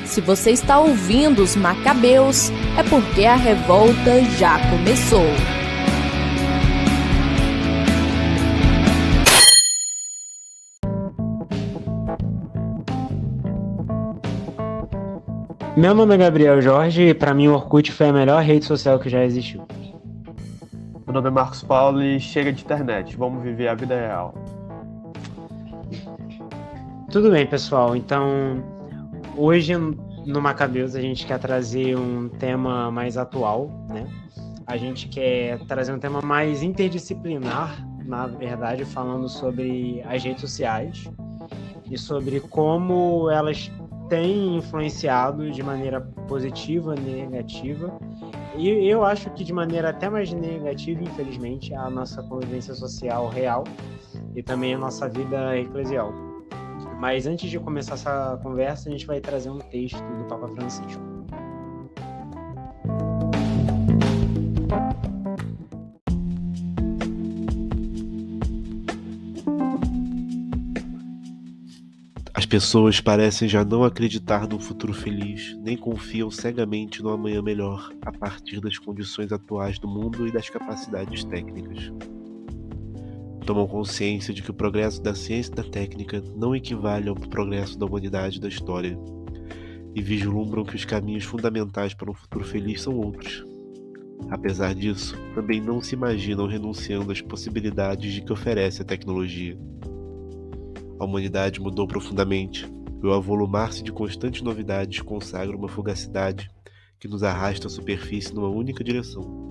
Se você está ouvindo os Macabeus, é porque a revolta já começou. Meu nome é Gabriel Jorge e para mim o Orkut foi a melhor rede social que já existiu. Meu nome é Marcos Paulo e chega de internet, vamos viver a vida real. Tudo bem, pessoal, então hoje no Macabeus a gente quer trazer um tema mais atual, né? A gente quer trazer um tema mais interdisciplinar, na verdade, falando sobre as redes sociais e sobre como elas têm influenciado de maneira positiva, negativa, e eu acho que de maneira até mais negativa, infelizmente, a nossa convivência social real e também a nossa vida eclesial. Mas antes de começar essa conversa, a gente vai trazer um texto do Papa Francisco. As pessoas parecem já não acreditar num futuro feliz, nem confiam cegamente no amanhã melhor, a partir das condições atuais do mundo e das capacidades técnicas. Tomam consciência de que o progresso da ciência e da técnica não equivale ao progresso da humanidade e da história, e vislumbram que os caminhos fundamentais para um futuro feliz são outros. Apesar disso, também não se imaginam renunciando às possibilidades de que oferece a tecnologia. A humanidade mudou profundamente, e o avolumar-se de constantes novidades consagra uma fugacidade que nos arrasta à superfície numa única direção.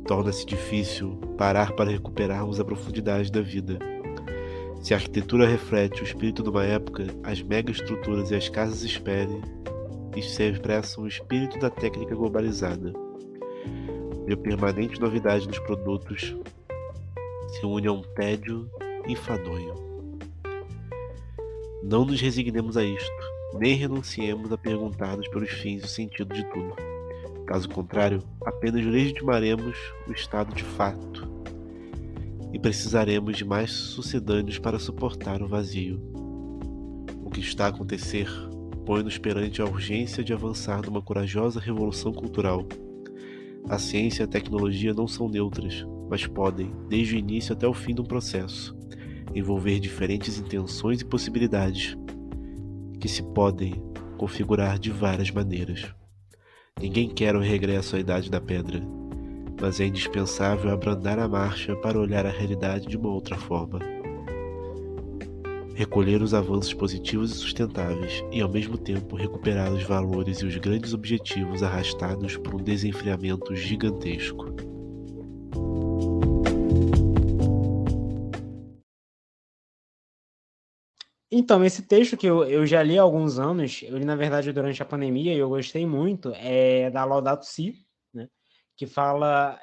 Torna-se difícil parar para recuperarmos a profundidade da vida. Se a arquitetura reflete o espírito de uma época, as megaestruturas e as casas espere e se expressam o espírito da técnica globalizada. E a permanente novidade dos produtos se une a um tédio enfadonho. Não nos resignemos a isto, nem renunciemos a perguntar-nos pelos fins e o sentido de tudo. Caso contrário, apenas legitimaremos o estado de fato e precisaremos de mais sucedâneos para suportar o vazio. O que está a acontecer põe-nos perante a urgência de avançar numa corajosa revolução cultural. A ciência e a tecnologia não são neutras, mas podem, desde o início até o fim de um processo, envolver diferentes intenções e possibilidades que se podem configurar de várias maneiras. Ninguém quer o regresso à Idade da Pedra, mas é indispensável abrandar a marcha para olhar a realidade de uma outra forma. Recolher os avanços positivos e sustentáveis e, ao mesmo tempo, recuperar os valores e os grandes objetivos arrastados por um desenfreamento gigantesco. Então, esse texto que eu já li há alguns anos, eu li, na verdade, durante a pandemia, e eu gostei muito, é da Laudato Si', né?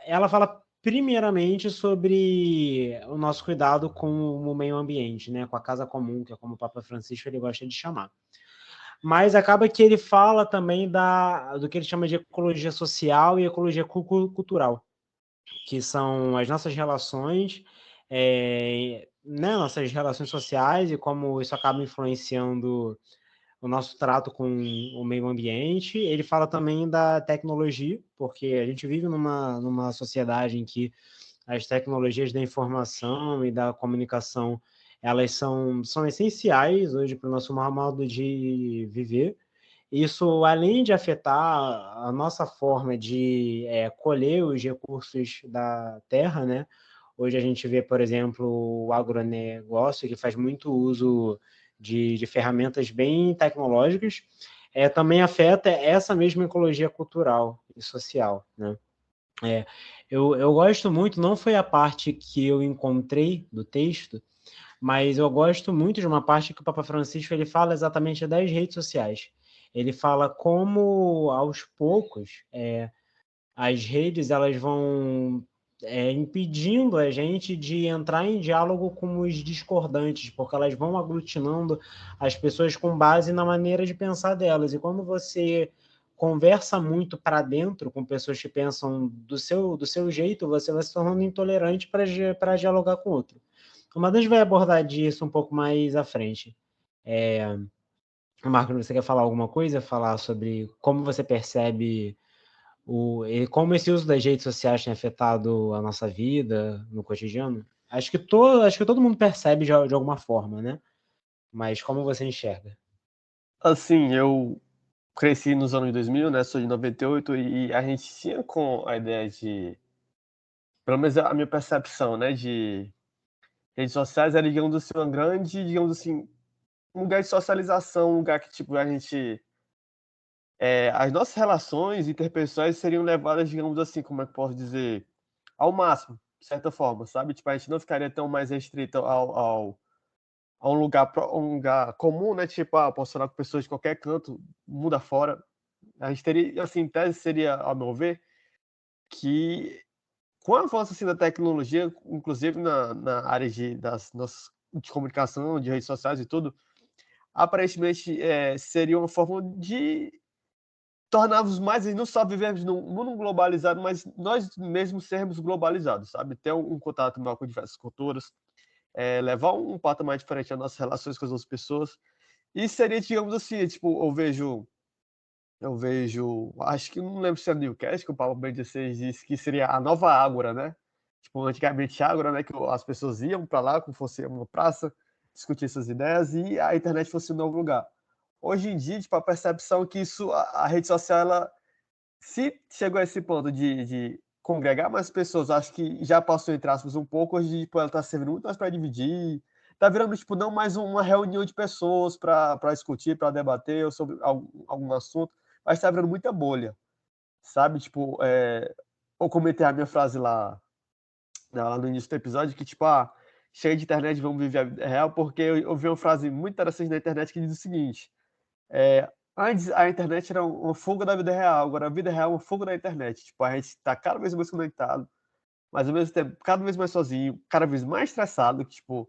Ela fala primeiramente sobre o nosso cuidado com o meio ambiente, né? Com a casa comum, que é como o Papa Francisco ele gosta de chamar. Mas acaba que ele fala também do que ele chama de ecologia social e ecologia cultural, que são as nossas relações, né, nossas relações sociais e como isso acaba influenciando o nosso trato com o meio ambiente. Ele fala também da tecnologia, porque a gente vive numa sociedade em que as tecnologias da informação e da comunicação elas são essenciais hoje para o nosso modo de viver. Isso, além de afetar a nossa forma de colher os recursos da terra, né? Hoje a gente vê, por exemplo, o agronegócio, que faz muito uso de ferramentas bem tecnológicas, também afeta essa mesma ecologia cultural e social, né? Eu gosto muito, não foi a parte que eu encontrei do texto, mas eu gosto muito de uma parte que o Papa Francisco ele fala exatamente das redes sociais. Ele fala como, aos poucos, as redes elas vão impedindo a gente de entrar em diálogo com os discordantes, porque elas vão aglutinando as pessoas com base na maneira de pensar delas. E quando você conversa muito para dentro com pessoas que pensam do seu jeito, você vai se tornando intolerante para dialogar com o outro. O Matheus vai abordar disso um pouco mais à frente. Marco, você quer falar alguma coisa? Falar sobre como você percebe e como esse uso das redes sociais tem afetado a nossa vida no cotidiano? Acho que todo mundo percebe de alguma forma, né? Mas como você enxerga? Assim, eu cresci nos anos 2000, né? Sou de 98 e a gente tinha com a ideia de, pelo menos a minha percepção, né, de redes sociais era, digamos assim, uma grande, digamos assim, um lugar de socialização, um lugar que, tipo, a gente, as nossas relações interpessoais seriam levadas, digamos assim, como é que eu posso dizer, ao máximo, de certa forma, sabe? Tipo, a gente não ficaria tão mais restrito a um lugar comum, né? Tipo, posso falar com pessoas de qualquer canto, muda fora. A gente teria, assim, em tese seria, ao meu ver, que com o avanço assim, da tecnologia, inclusive na área de comunicação, de redes sociais e tudo, aparentemente seria uma forma de tornarmos mais, e não só vivemos num mundo globalizado, mas nós mesmos sermos globalizados, sabe? Ter um contato maior com diversas culturas, levar um patamar diferente às nossas relações com as outras pessoas. E seria, digamos assim, tipo, eu vejo, acho que não lembro se é Newcastle, que o Papa Bento XVI disse que seria a nova Ágora, né? Tipo, antigamente Ágora, né? Que as pessoas iam para lá, como fosse uma praça, discutir suas ideias e a internet fosse um novo lugar. Hoje em dia, tipo, a percepção que isso, a rede social, ela se chegou a esse ponto de congregar mais pessoas, acho que já passou, entre aspas, um pouco. Hoje, tipo, ela está servindo muito mais para dividir. Está virando, tipo, não mais uma reunião de pessoas para discutir, para debater sobre algum assunto, mas está virando muita bolha, sabe? Tipo, eu comentei a minha frase lá no início do episódio, que, tipo, cheio de internet, vamos viver a vida real, porque eu vi uma frase muito interessante na internet que diz o seguinte: é, antes a internet era uma fuga da vida real, agora a vida real é uma fuga da internet. Tipo, a gente está cada vez mais conectado, mas ao mesmo tempo cada vez mais sozinho, cada vez mais estressado. Que, tipo,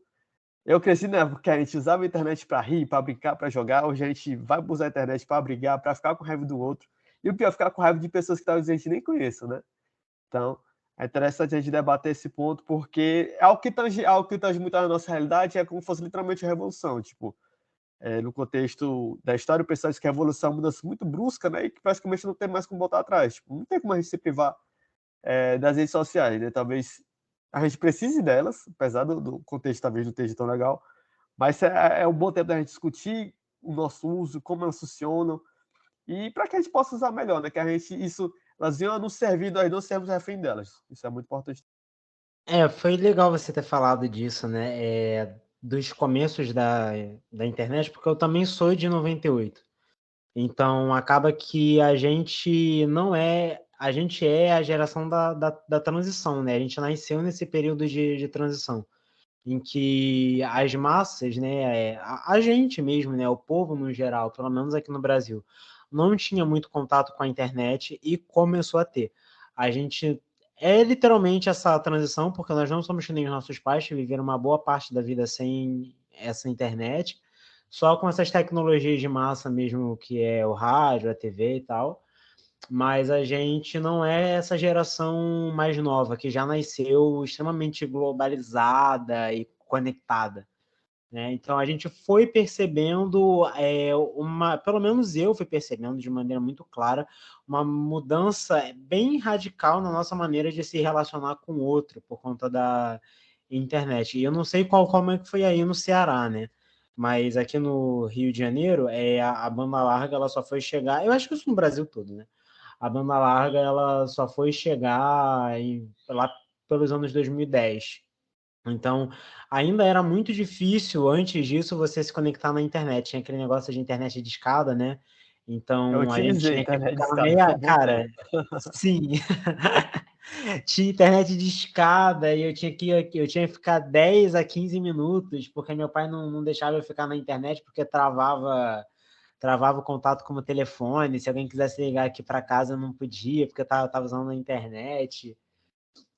eu cresci na época que a gente usava a internet para rir, para brincar, para jogar. Hoje a gente vai usar a internet para brigar, para ficar com raiva do outro. E o pior é ficar com raiva de pessoas que talvez a gente nem conheça, né? Então, é interessante a gente debater esse ponto, porque é algo que tange muito a nossa realidade, é como se fosse literalmente a revolução. Tipo, no contexto da história, o pessoal diz que a evolução é uma mudança muito brusca, né? E que praticamente não tem mais como voltar atrás. Tipo, não tem como a gente se privar das redes sociais, né? Talvez a gente precise delas, apesar do contexto talvez não esteja tão legal, mas é um bom tempo da gente discutir o nosso uso, como elas funcionam, e para que a gente possa usar melhor, né? Que a gente, isso, elas iam nos servir, nós não sermos refém delas. Isso é muito importante. Foi legal você ter falado disso, né? Dos começos da internet, porque eu também sou de 98. Então, acaba que a gente não é. A gente é a geração da transição, né? A gente nasceu nesse período de transição, em que as massas, né? A gente mesmo, né? O povo no geral, pelo menos aqui no Brasil, não tinha muito contato com a internet e começou a ter. A gente literalmente essa transição, porque nós não somos que nem os nossos pais, que viveram uma boa parte da vida sem essa internet, só com essas tecnologias de massa mesmo, que é o rádio, a TV e tal, mas a gente não é essa geração mais nova, que já nasceu extremamente globalizada e conectada, né? Então a gente foi percebendo pelo menos eu fui percebendo de maneira muito clara, uma mudança bem radical na nossa maneira de se relacionar com o outro por conta da internet. E eu não sei como é que foi aí no Ceará, né? Mas aqui no Rio de Janeiro, a banda larga ela só foi chegar, eu acho que isso no Brasil todo, né? A banda larga ela só foi chegar lá pelos anos 2010. Então, ainda era muito difícil, antes disso, você se conectar na internet. Tinha aquele negócio de internet de escada, né? Eu Então, a gente utilizei a tinha que internet de ficar escada por meia... um bom tempo. Cara, sim. Tinha internet de escada e eu tinha que ficar 10 a 15 minutos, porque meu pai não deixava eu ficar na internet, porque travava o contato com o telefone. Se alguém quisesse ligar aqui para casa, eu não podia, porque eu tava usando a internet.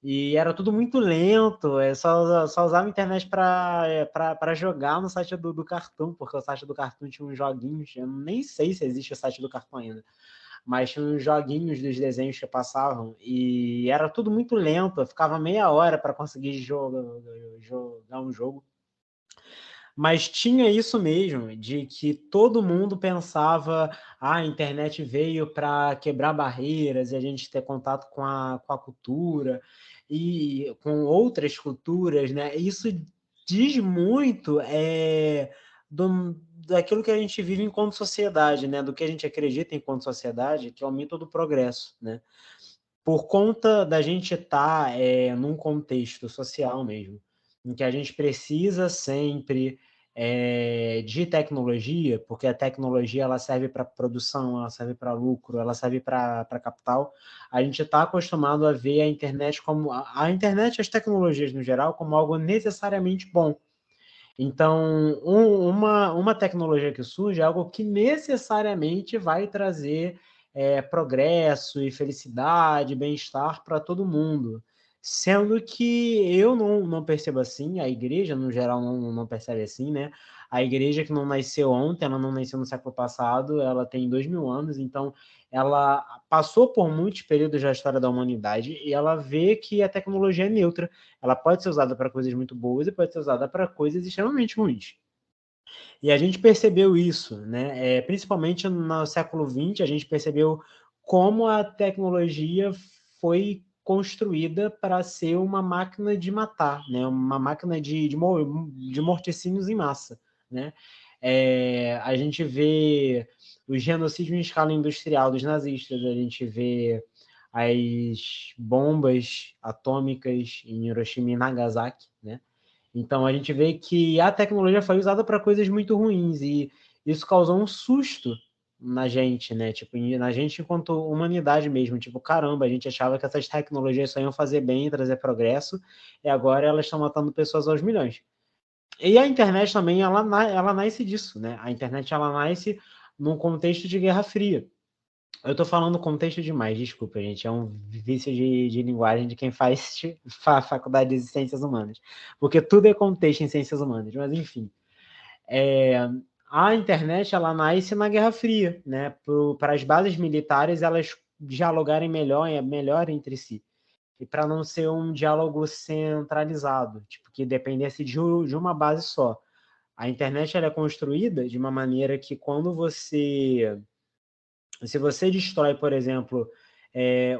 E era tudo muito lento, só usava a internet para jogar no site do Cartoon, porque o site do Cartoon tinha uns joguinhos, eu nem sei se existe o site do Cartoon ainda, mas tinha uns joguinhos dos desenhos que passavam, e era tudo muito lento, eu ficava meia hora para conseguir jogar um jogo. Mas tinha isso mesmo, de que todo mundo pensava, a internet veio para quebrar barreiras e a gente ter contato com a cultura e com outras culturas, né? Isso diz muito daquilo que a gente vive enquanto sociedade, né? Do que a gente acredita enquanto sociedade, que é o mito do progresso, né? Por conta da gente estar num contexto social mesmo, em que a gente precisa sempre de tecnologia, porque a tecnologia ela serve para produção, ela serve para lucro, ela serve para capital, a gente está acostumado a ver a internet como a internet e as tecnologias no geral como algo necessariamente bom. Então, uma tecnologia que surge é algo que necessariamente vai trazer progresso e felicidade, bem-estar para todo mundo. Sendo que eu não percebo assim, a igreja, no geral, não percebe assim, né? A igreja que não nasceu ontem, ela não nasceu no século passado, ela tem 2000 anos, então ela passou por muitos períodos da história da humanidade e ela vê que a tecnologia é neutra, ela pode ser usada para coisas muito boas e pode ser usada para coisas extremamente ruins. E a gente percebeu isso, né? Principalmente no século XX, a gente percebeu como a tecnologia foi construída para ser uma máquina de matar, né? Uma máquina de morticínios em massa, né? A gente vê os genocídios em escala industrial dos nazistas, a gente vê as bombas atômicas em Hiroshima e Nagasaki, né? Então a gente vê que a tecnologia foi usada para coisas muito ruins e isso causou um susto na gente, né? Tipo, na gente enquanto humanidade mesmo. Tipo, caramba, a gente achava que essas tecnologias só iam fazer bem e trazer progresso e agora elas estão matando pessoas aos milhões. E a internet também, ela nasce disso, né? A internet, ela nasce num contexto de Guerra Fria. Eu tô falando contexto demais, desculpa, gente. É um vício de linguagem de quem faz faculdade de ciências humanas. Porque tudo é contexto em ciências humanas, mas enfim. A internet, ela nasce na Guerra Fria, né? Para as bases militares, elas dialogarem melhor entre si. E para não ser um diálogo centralizado, tipo, que dependesse de uma base só. A internet, ela é construída de uma maneira que quando se você destrói, por exemplo,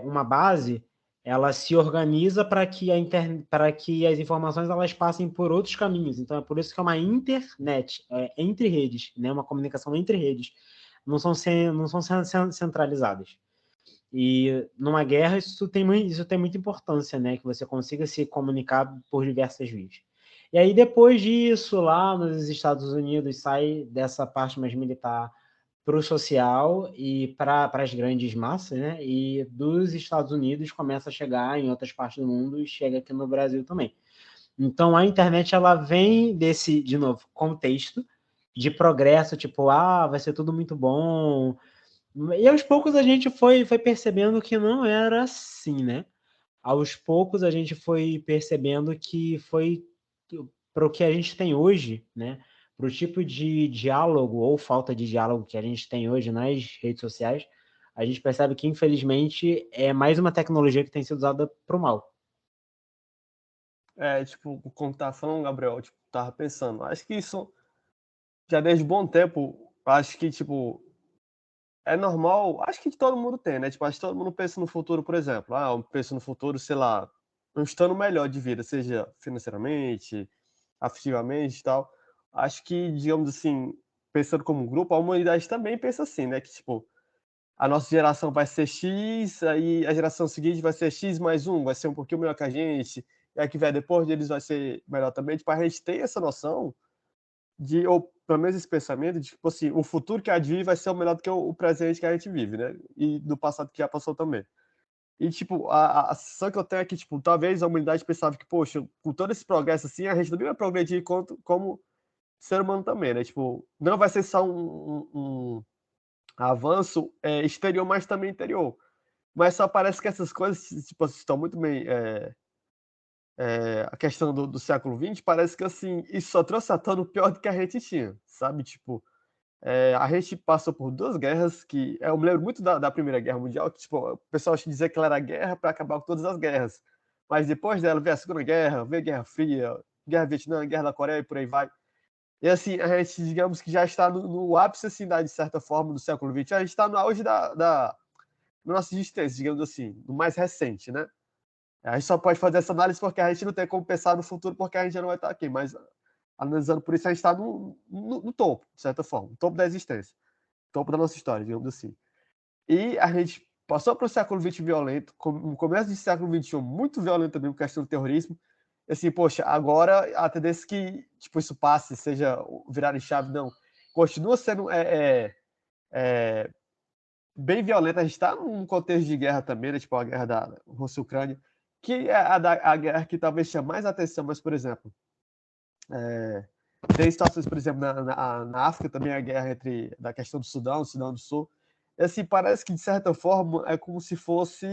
uma base, ela se organiza para que, para que as informações elas passem por outros caminhos. Então, é por isso que é uma internet, entre redes, né? Uma comunicação entre redes. Não são centralizadas. E numa guerra isso tem muita importância, né? Que você consiga se comunicar por diversas vias. E aí, depois disso, lá nos Estados Unidos, sai dessa parte mais militar para o social e para as grandes massas, né? E dos Estados Unidos começa a chegar em outras partes do mundo e chega aqui no Brasil também. Então, a internet, ela vem desse, de novo, contexto de progresso, tipo, vai ser tudo muito bom. E aos poucos a gente foi percebendo que não era assim, né? Aos poucos a gente foi percebendo que foi para o que a gente tem hoje, né? Para o tipo de diálogo ou falta de diálogo que a gente tem hoje nas redes sociais, a gente percebe que, infelizmente, é mais uma tecnologia que tem sido usada para o mal. Tipo, como tá falando, Gabriel, tipo, tava pensando, acho que isso já desde bom tempo, acho que, tipo, é normal, acho que todo mundo tem, né? Tipo, acho que todo mundo pensa no futuro, por exemplo. Eu penso no futuro, sei lá, um estando melhor de vida, seja financeiramente, afetivamente e tal. Acho que, digamos assim, pensando como grupo, a humanidade também pensa assim, né? Que, tipo, a nossa geração vai ser X, aí a geração seguinte vai ser X mais um, vai ser um pouquinho melhor que a gente, e a que vier depois deles vai ser melhor também. Tipo, a gente tem essa noção ou pelo menos esse pensamento de, tipo assim, o futuro que há de vir vai ser o melhor do que o presente que a gente vive, né? E do passado que já passou também. E, tipo, a sensação que eu tenho é que, tipo, talvez a humanidade pensava que, poxa, com todo esse progresso assim, a gente também vai progredir como ser humano também, né? Tipo, não vai ser só um avanço exterior, mas também interior. Mas só parece que essas coisas, tipo, estão muito bem a questão do século XX, parece que assim, isso só trouxe à tona o pior do que a gente tinha, sabe? Tipo, a gente passou por duas guerras que. Eu me lembro muito da Primeira Guerra Mundial, que tipo, o pessoal dizia que ela era guerra para acabar com todas as guerras. Mas depois dela veio a Segunda Guerra, veio a Guerra Fria, Guerra do Vietnã, Guerra da Coreia e por aí vai. E assim, a gente, digamos que já está no ápice, assim, de certa forma, do século XX. A gente está no auge da nossa existência, digamos assim, no mais recente, né? A gente só pode fazer essa análise porque a gente não tem como pensar no futuro, porque a gente já não vai estar aqui. Mas, analisando por isso, a gente está no topo, de certa forma, no topo da existência, topo da nossa história, digamos assim. E a gente passou para o século XX violento, no começo do século XXI muito violento também, com a questão do terrorismo. E assim, poxa, agora a tendência que tipo, isso passe, seja virar em chave, não. Continua sendo bem violenta. A gente está num contexto de guerra também, né? Tipo a guerra da Rússia-Ucrânia, que é a guerra que talvez chame mais atenção, mas, por exemplo, tem situações, por exemplo, na África também, a guerra da questão do Sudão do Sul. E, assim, parece que, de certa forma, é como se fosse...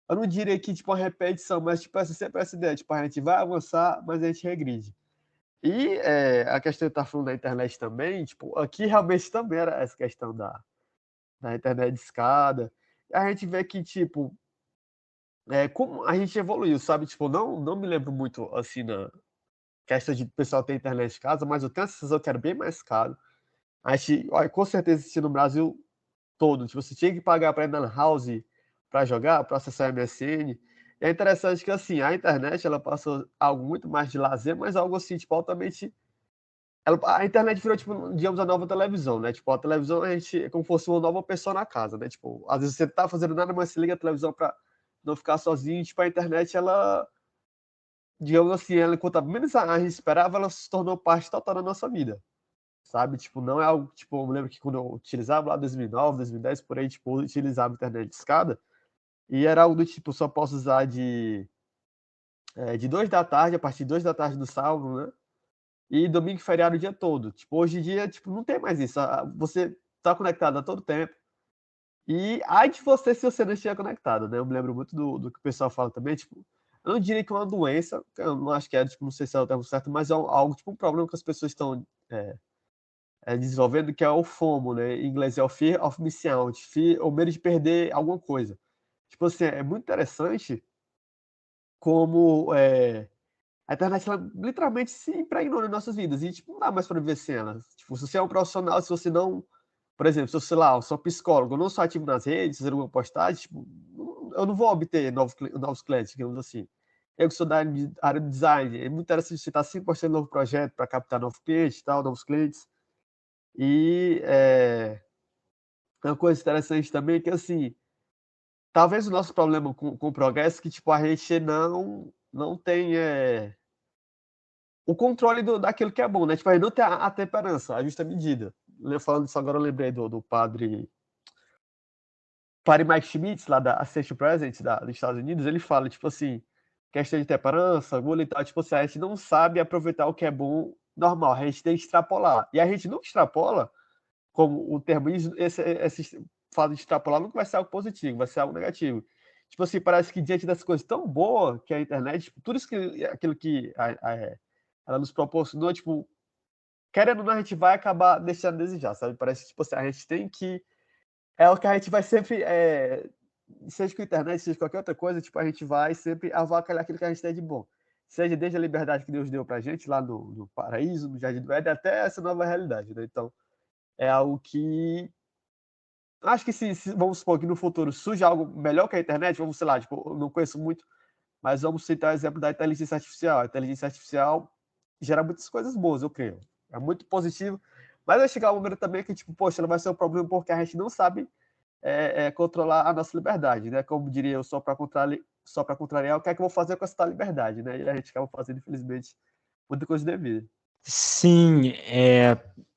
eu não diria que tipo uma repetição, mas tipo, sempre essa ideia, tipo, a gente vai avançar, mas a gente regride. E a questão que tá falando da internet também, tipo, aqui realmente também era essa questão da internet de escada. E a gente vê que, tipo, como a gente evoluiu, sabe? Tipo, não me lembro muito, assim, na questão de o pessoal ter internet de casa, mas eu tenho a sensação que era bem mais caro. A gente, olha, com certeza, existia no Brasil todo. Tipo, você tinha que pagar para ir na house para jogar, para acessar a MSN. E é interessante que, assim, a internet, ela passou algo muito mais de lazer, mas algo assim, tipo, altamente... a internet virou, tipo, digamos, a nova televisão, né? Tipo, a televisão, a gente é como se fosse uma nova pessoa na casa, né? Tipo, às vezes você tá fazendo nada, mas você liga a televisão para não ficar sozinho. Tipo, a internet, ela, digamos assim, ela, enquanto menos a gente esperava, ela se tornou parte total da nossa vida, sabe? Tipo, não é algo, tipo, eu me lembro que quando eu utilizava lá 2009, 2010, por aí, tipo, eu utilizava a internet de escada, e era algo do tipo, só posso usar de 2 da tarde, a partir de 2 da tarde do sábado, né? E domingo e feriado o dia todo. Tipo, hoje em dia, tipo, não tem mais isso. Você tá conectado a todo tempo. E ai de você se você não estiver conectado, né? Eu me lembro muito do que o pessoal fala também, tipo, eu não diria que é uma doença, eu não acho que é, tipo, não sei se é o termo certo, mas é algo, tipo, um problema que as pessoas estão desenvolvendo, que é o FOMO, né? Em inglês é o Fear of Missing Out, o medo de perder alguma coisa. Tipo assim, é muito interessante como a internet, ela literalmente se impregnou nas nossas vidas e, tipo, não dá mais para viver sem ela. Tipo, se você é um profissional, se você não... Por exemplo, se eu, sei lá, eu sou psicólogo, eu não sou ativo nas redes, fazendo alguma postagem, tipo, eu não vou obter novos clientes, digamos assim. Eu que sou da área de design, é muito interessante você estar sempre postando novo projeto para captar novos clientes, tal, novos clientes. E uma coisa interessante também é que, assim, talvez o nosso problema com o progresso é que, tipo, a gente não tem o controle daquilo que é bom, né? Tipo, a gente não tem a temperança, a justa medida. Falando isso agora, eu lembrei do padre Mike Schmitz, lá da Association Present, dos Estados Unidos. Ele fala, tipo assim, questão de temperança, gula e tal, tipo assim, a gente não sabe aproveitar o que é bom normal, a gente tem que extrapolar. E a gente não extrapola, como o termo diz, esse fato de extrapolar nunca vai ser algo positivo, vai ser algo negativo. Tipo assim, parece que diante das coisas tão boas que é a internet, tipo, tudo isso aquilo que ela nos proporcionou, tipo, querendo ou não, a gente vai acabar deixando a desejar, sabe? Parece que, tipo assim, a gente tem que... É o que a gente vai sempre... seja com a internet, seja qualquer outra coisa, tipo, a gente vai sempre avacalhar aquilo que a gente tem de bom. Seja desde a liberdade que Deus deu pra gente, lá no paraíso, no Jardim do Éden, até essa nova realidade, né? Então, é algo que... Acho que se vamos supor que no futuro surge algo melhor que a internet, vamos, sei lá, tipo, eu não conheço muito, mas vamos citar o exemplo da inteligência artificial. A inteligência artificial gera muitas coisas boas, eu creio. É muito positivo, mas vai chegar um momento também que, tipo, poxa, ela vai ser um problema porque a gente não sabe controlar a nossa liberdade, né? Como diria eu, só para contrariar, o que é que eu vou fazer com essa liberdade, né? E a gente acaba fazendo, infelizmente, muita coisa devida. Sim,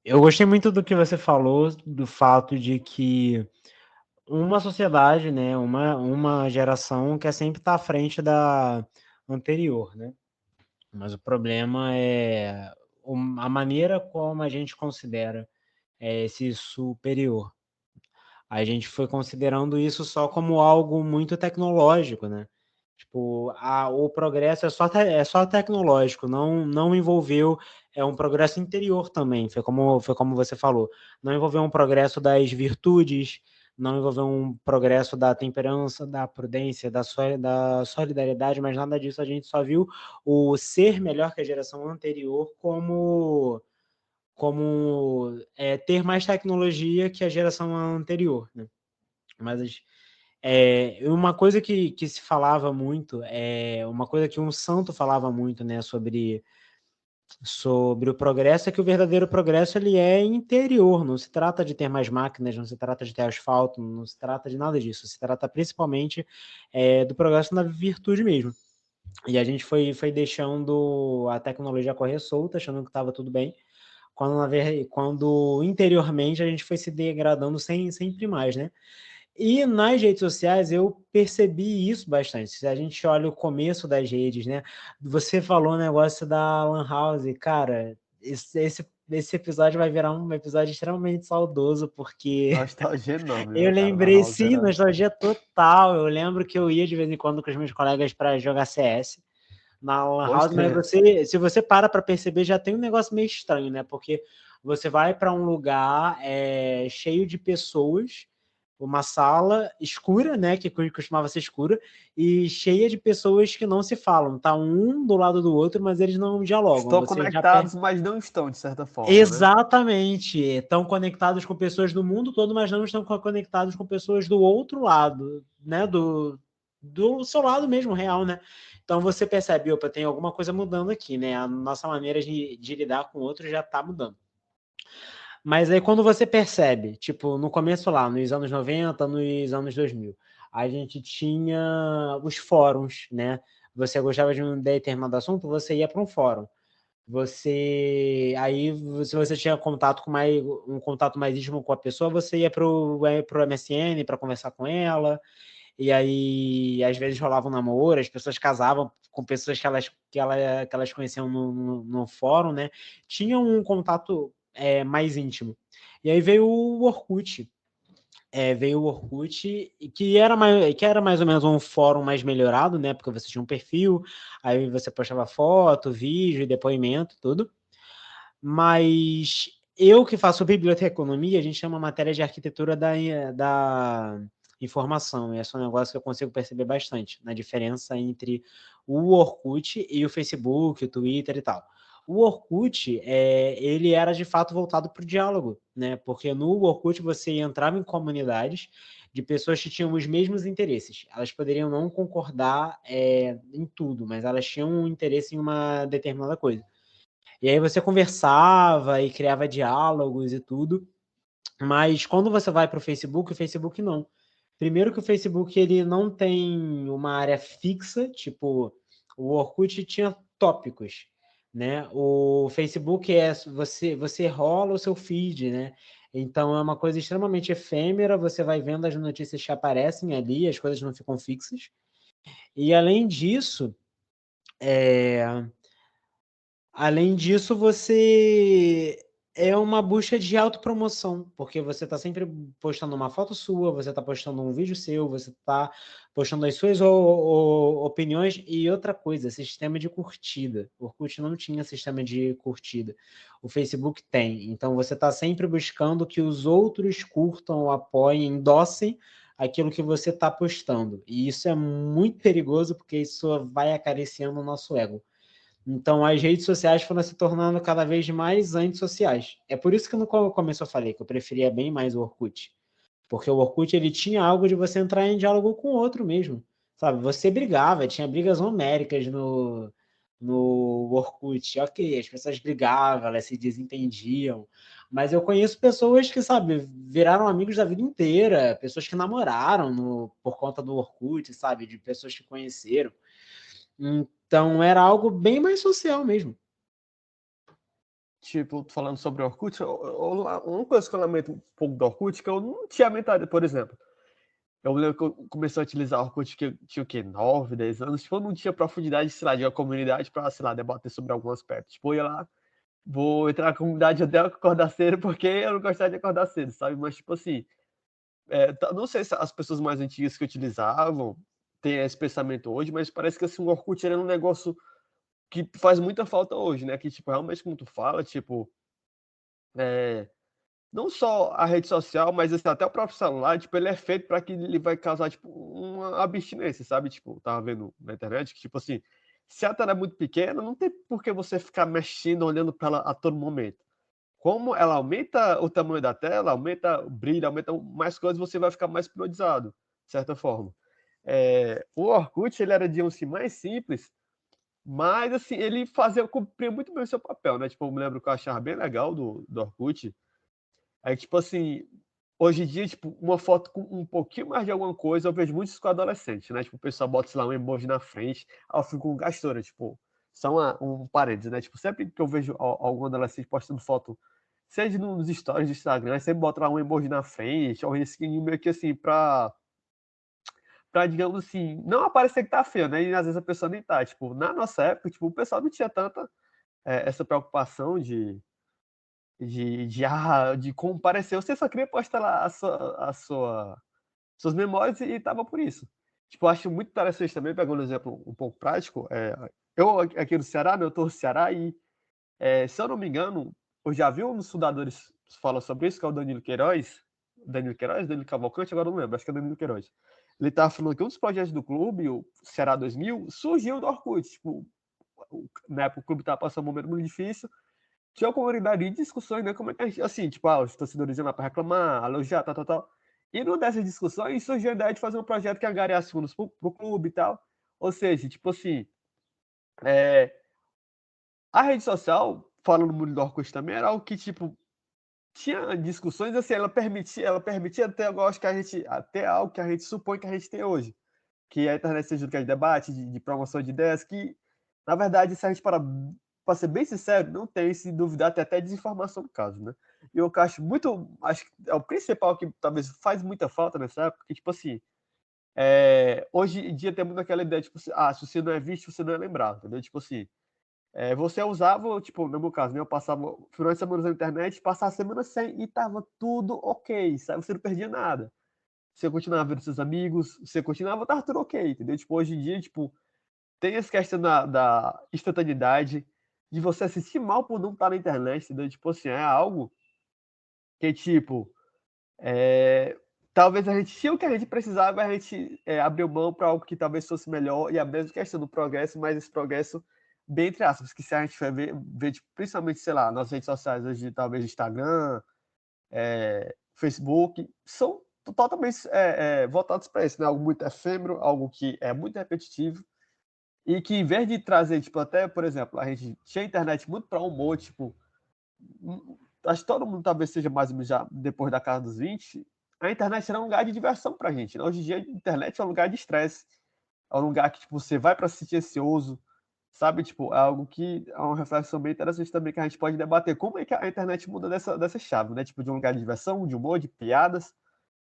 eu gostei muito do que você falou, do fato de que uma sociedade, né, uma geração quer sempre estar à frente da anterior, né? Mas o problema é a maneira como a gente considera esse superior. A gente foi considerando isso só como algo muito tecnológico, né? Tipo, o progresso é só tecnológico, não envolveu um progresso interior também, foi como você falou. Não envolveu um progresso das virtudes, não envolveu um progresso da temperança, da prudência, da solidariedade, mas nada disso. A gente só viu o ser melhor que a geração anterior como ter mais tecnologia que a geração anterior, né? Mas uma coisa que se falava muito, uma coisa que um santo falava muito, né, sobre o progresso, é que o verdadeiro progresso ele é interior, não se trata de ter mais máquinas, não se trata de ter asfalto, não se trata de nada disso, se trata principalmente do progresso na virtude mesmo. E a gente foi deixando a tecnologia correr solta, achando que estava tudo bem, quando interiormente a gente foi se degradando sempre mais, né? E nas redes sociais eu percebi isso bastante. Se a gente olha o começo das redes, né? Você falou o negócio da Lan House, cara, esse episódio vai virar um episódio extremamente saudoso, porque Nostalgia enorme, eu meu cara. Lan lembrei, House sim, era... nostalgia total. Eu lembro que eu ia de vez em quando com os meus colegas para jogar CS na Lan House, mas se você para perceber, já tem um negócio meio estranho, né? Porque você vai para um lugar cheio de pessoas, uma sala escura, né, que costumava ser escura, e cheia de pessoas que não se falam. Tá um do lado do outro, mas eles não dialogam. Estão Você conectados, mas não estão, de certa forma, Exatamente. Né? Estão conectados com pessoas do mundo todo, mas não estão conectados com pessoas do outro lado, né, do seu lado mesmo, real, né? Então você percebe, opa, tem alguma coisa mudando aqui, né? A nossa maneira de lidar com o outro já está mudando. Mas aí quando você percebe, tipo, no começo lá, nos anos 90, nos anos 2000, a gente tinha os fóruns, né? Você gostava de um determinado assunto, você ia para um fórum. Se você tinha um contato mais íntimo com a pessoa, você ia pro MSN para conversar com ela, e aí às vezes rolava um namoro, as pessoas casavam com pessoas que elas conheciam no fórum, né? Tinham um contato mais íntimo. E aí veio o Orkut. Que era mais ou menos um fórum mais melhorado, né? Porque você tinha um perfil, aí você postava foto, vídeo, depoimento, tudo. Mas eu que faço biblioteconomia, a gente chama matéria de arquitetura da informação, e esse é um negócio que eu consigo perceber bastante, na diferença entre o Orkut e o Facebook, o Twitter e tal. O Orkut, ele era de fato voltado para o diálogo, né? Porque no Orkut você entrava em comunidades de pessoas que tinham os mesmos interesses. Elas poderiam não concordar em tudo, mas elas tinham um interesse em uma determinada coisa. E aí você conversava e criava diálogos e tudo. Mas quando você vai para o Facebook não. Primeiro que o Facebook ele não tem uma área fixa, tipo, o Orkut tinha tópicos, né? O Facebook você rola o seu feed, né? Então é uma coisa extremamente efêmera, você vai vendo as notícias que aparecem ali, as coisas não ficam fixas. E além disso, você é uma busca de autopromoção, porque você está sempre postando uma foto sua, você está postando um vídeo seu, você está postando as suas opiniões. E outra coisa, sistema de curtida. O Orkut não tinha sistema de curtida. O Facebook tem. Então você está sempre buscando que os outros curtam, apoiem, endossem aquilo que você está postando. E isso é muito perigoso, porque isso vai acariciando o nosso ego. Então, as redes sociais foram se tornando cada vez mais antissociais. É por isso que no começo eu falei que eu preferia bem mais o Orkut. Porque o Orkut ele tinha algo de você entrar em diálogo com o outro mesmo. Sabe? Você brigava, tinha brigas homéricas no Orkut. Ok, as pessoas brigavam, elas se desentendiam. Mas eu conheço pessoas que, sabe, viraram amigos da vida inteira, pessoas que namoraram por conta do Orkut, sabe? De pessoas que conheceram. Então era algo bem mais social mesmo. Tipo, falando sobre o Orkut, uma coisa que eu lamento um pouco do Orkut, que eu não tinha mentalidade, por exemplo. Eu lembro que eu comecei a utilizar o Orkut que eu tinha o quê? 9, 10 anos. Tipo, eu não tinha profundidade, sei lá, de uma comunidade pra, sei lá, debater sobre algum aspecto. Tipo, eu ia lá, vou entrar na comunidade até acordar cedo, porque eu não gostava de acordar cedo, sabe? Mas, tipo assim, não sei se as pessoas mais antigas que utilizavam têm esse pensamento hoje, mas parece que assim, o Orkut era um negócio que faz muita falta hoje, né? Que, tipo, realmente, como tu fala, tipo, não só a rede social, mas assim, até o próprio celular, tipo, ele é feito para que ele vai causar, tipo, uma abstinência, sabe? Tipo, tava vendo na internet que, tipo assim, se a tela é muito pequena, não tem por que você ficar mexendo, olhando para ela a todo momento. Como ela aumenta o tamanho da tela, aumenta o brilho, aumenta mais coisas, você vai ficar mais priorizado, de certa forma. O Orkut, ele era de um assim, mais simples, mas assim, ele cumpria muito bem o seu papel, né? Tipo, eu me lembro que eu achava bem legal do Orkut. Aí, tipo assim, hoje em dia, tipo, uma foto com um pouquinho mais de alguma coisa, eu vejo muito isso com adolescente, né? Tipo, o pessoal bota, sei lá, um emoji na frente, aí eu fico com gastura, tipo, só um parênteses, né? Tipo, sempre que eu vejo algum adolescente postando foto, seja nos stories do Instagram, sempre bota lá um emoji na frente, ou um risquinho meio que assim, pra, digamos assim, não aparecer que tá feio, né? E às vezes a pessoa nem tá. Tipo, na nossa época, tipo, o pessoal não tinha tanta essa preocupação de comparecer. Você só queria postar lá suas memórias e tava por isso. Tipo, eu acho muito interessante também, pegando um exemplo um pouco prático, eu aqui no Ceará, né, eu tô no Ceará e, se eu não me engano, eu já vi um dos fundadores fala sobre isso, que é o Danilo Queiroz, Danilo Cavalcante, agora eu não lembro, acho que é Danilo Queiroz. Ele tava falando que um dos projetos do clube, o Ceará 2000, surgiu do Orkut. Tipo, na época o clube tava passando um momento muito difícil, tinha uma comunidade de discussões, né? Como é que a gente, assim, tipo, os torcedores iam lá para reclamar, elogiar, tal. E numa dessas discussões surgiu a ideia de fazer um projeto que angariasse fundos pro clube e tal. Ou seja, tipo assim, a rede social, falando muito do Orkut também, era algo que, tipo, tinha discussões, assim, ela permitia até, eu acho que até algo que a gente supõe que a gente tem hoje. Que a internet seja um lugar de debate, de promoção de ideias, que, na verdade, se a gente para ser bem sincero, não tem, se duvidar, até desinformação no caso, né? E eu acho que é o principal que talvez faz muita falta nessa época, que, tipo assim, hoje em dia tem muito aquela ideia, tipo, se você não é visto, você não é lembrado, entendeu? Tipo assim, você usava, tipo, no meu caso, né, eu passava final de semana na internet, passava a semana sem e tava tudo ok, sabe? Você não perdia nada. Você continuava vendo seus amigos, você continuava, tava tudo ok, entendeu? Tipo, hoje em dia, tipo, tem essa questão da instantaneidade, de você assistir mal por não estar na internet, entendeu? Tipo assim, é algo que, tipo, talvez a gente tinha o que a gente precisava, a gente abriu mão para algo que talvez fosse melhor, e a mesma questão do progresso, mas esse progresso, bem entre aspas, que se a gente vai ver tipo, principalmente, sei lá, nas redes sociais hoje, talvez Instagram, Facebook, são totalmente voltados para isso, né? Algo muito efêmero, algo que é muito repetitivo, e que, em vez de trazer, tipo, até, por exemplo, a gente tinha internet muito para humor, tipo, acho que todo mundo talvez seja mais ou menos já depois da casa dos 20, a internet era um lugar de diversão pra gente, né? Hoje em dia a internet é um lugar de estresse, é um lugar que, tipo, você vai para se sentir ansioso, sabe? Tipo, é algo que é uma reflexão bem interessante também que a gente pode debater. Como é que a internet muda dessa chave, né? Tipo, de um lugar de diversão, de humor, de piadas,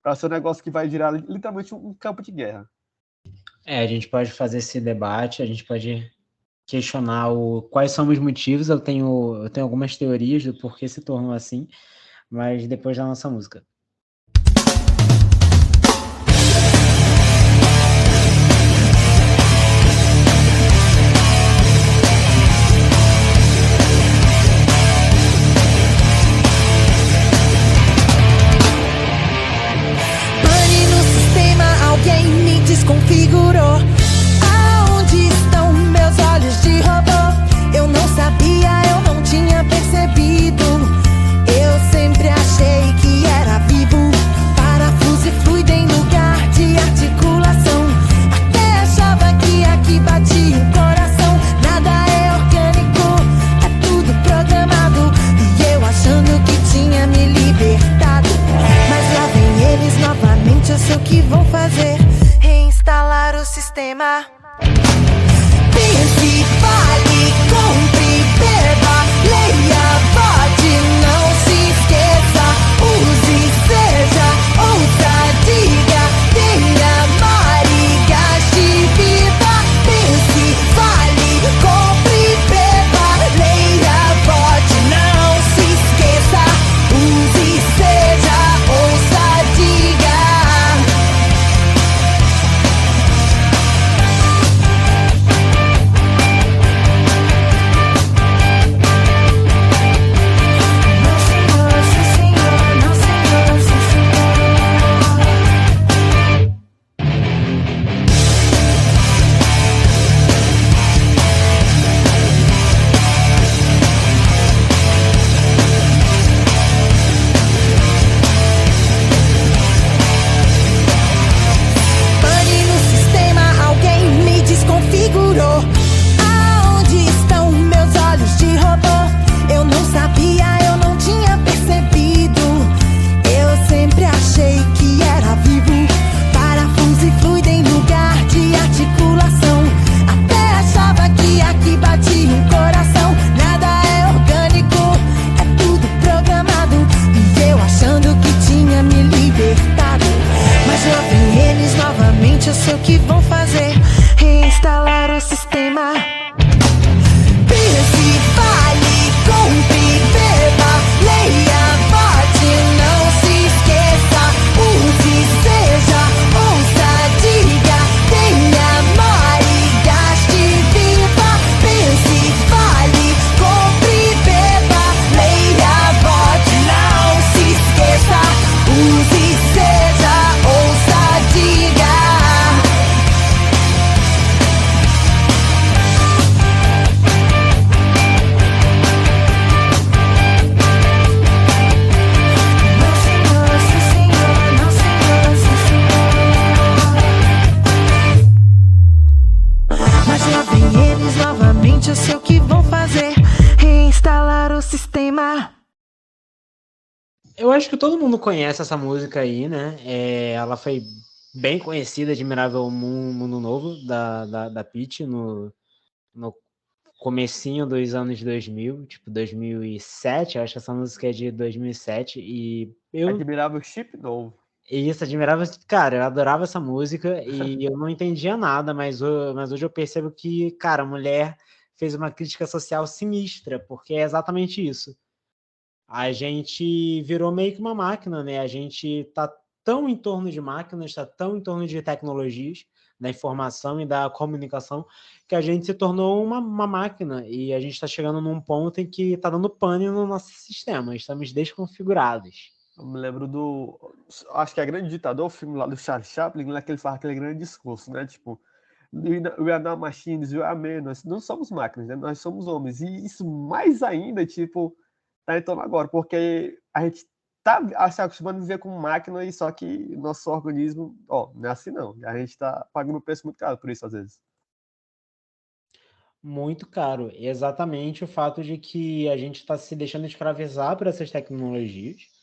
para ser um negócio que vai virar literalmente um campo de guerra. A gente pode fazer esse debate, a gente pode questionar quais são os motivos. Eu tenho algumas teorias do porquê se tornou assim, mas depois da nossa música. Pane no sistema, alguém me desconfigurou. Aonde estão meus olhos de robô? Eu não sabia, eu não tinha percebido. Eu sempre achei que era vivo. Parafuso e fluido em lugar de articulação. Até achava que aqui batia o coração. Nada é orgânico, é tudo programado. E eu achando que tinha me libertado. Mas lá vem eles novamente, eu sei o que vão fazer. Reinstalar o sistema. Pense, fale, compre, beba, leia, vote, não se esqueça. Use, seja, ouça, diga, tenha, mare, gaste, viva. Pense, fale, compre, beba, leia, vote, não se esqueça. Use, seja, ouça, diga. Eu acho que todo mundo conhece essa música aí, né? Ela foi bem conhecida, Admirável Mundo Novo, da Pitty, no comecinho dos anos 2000, tipo 2007, eu acho que essa música é de 2007, e Admirável Chip Novo. isso, admirava, cara, eu adorava essa música e eu não entendia nada, mas hoje eu percebo que, cara, a mulher fez uma crítica social sinistra, porque é exatamente isso. A gente virou meio que uma máquina, né? A gente tá tão em torno de máquinas, tá tão em torno de tecnologias, da informação e da comunicação, que a gente se tornou uma máquina e a gente está chegando num ponto em que está dando pane no nosso sistema, estamos desconfigurados. Eu me lembro acho que é Grande Ditador, o filme lá do Charles Chaplin, lá que ele faz aquele grande discurso, né? Tipo, we are not machines, we are men. Nós não somos máquinas, né? Nós somos homens. E isso mais ainda, tipo, tá em torno agora, porque a gente tá se acostumando a viver com máquina e só que nosso organismo, não é assim não. A gente tá pagando um preço muito caro por isso às vezes. Muito caro. Exatamente o fato de que a gente está se deixando escravizar por essas tecnologias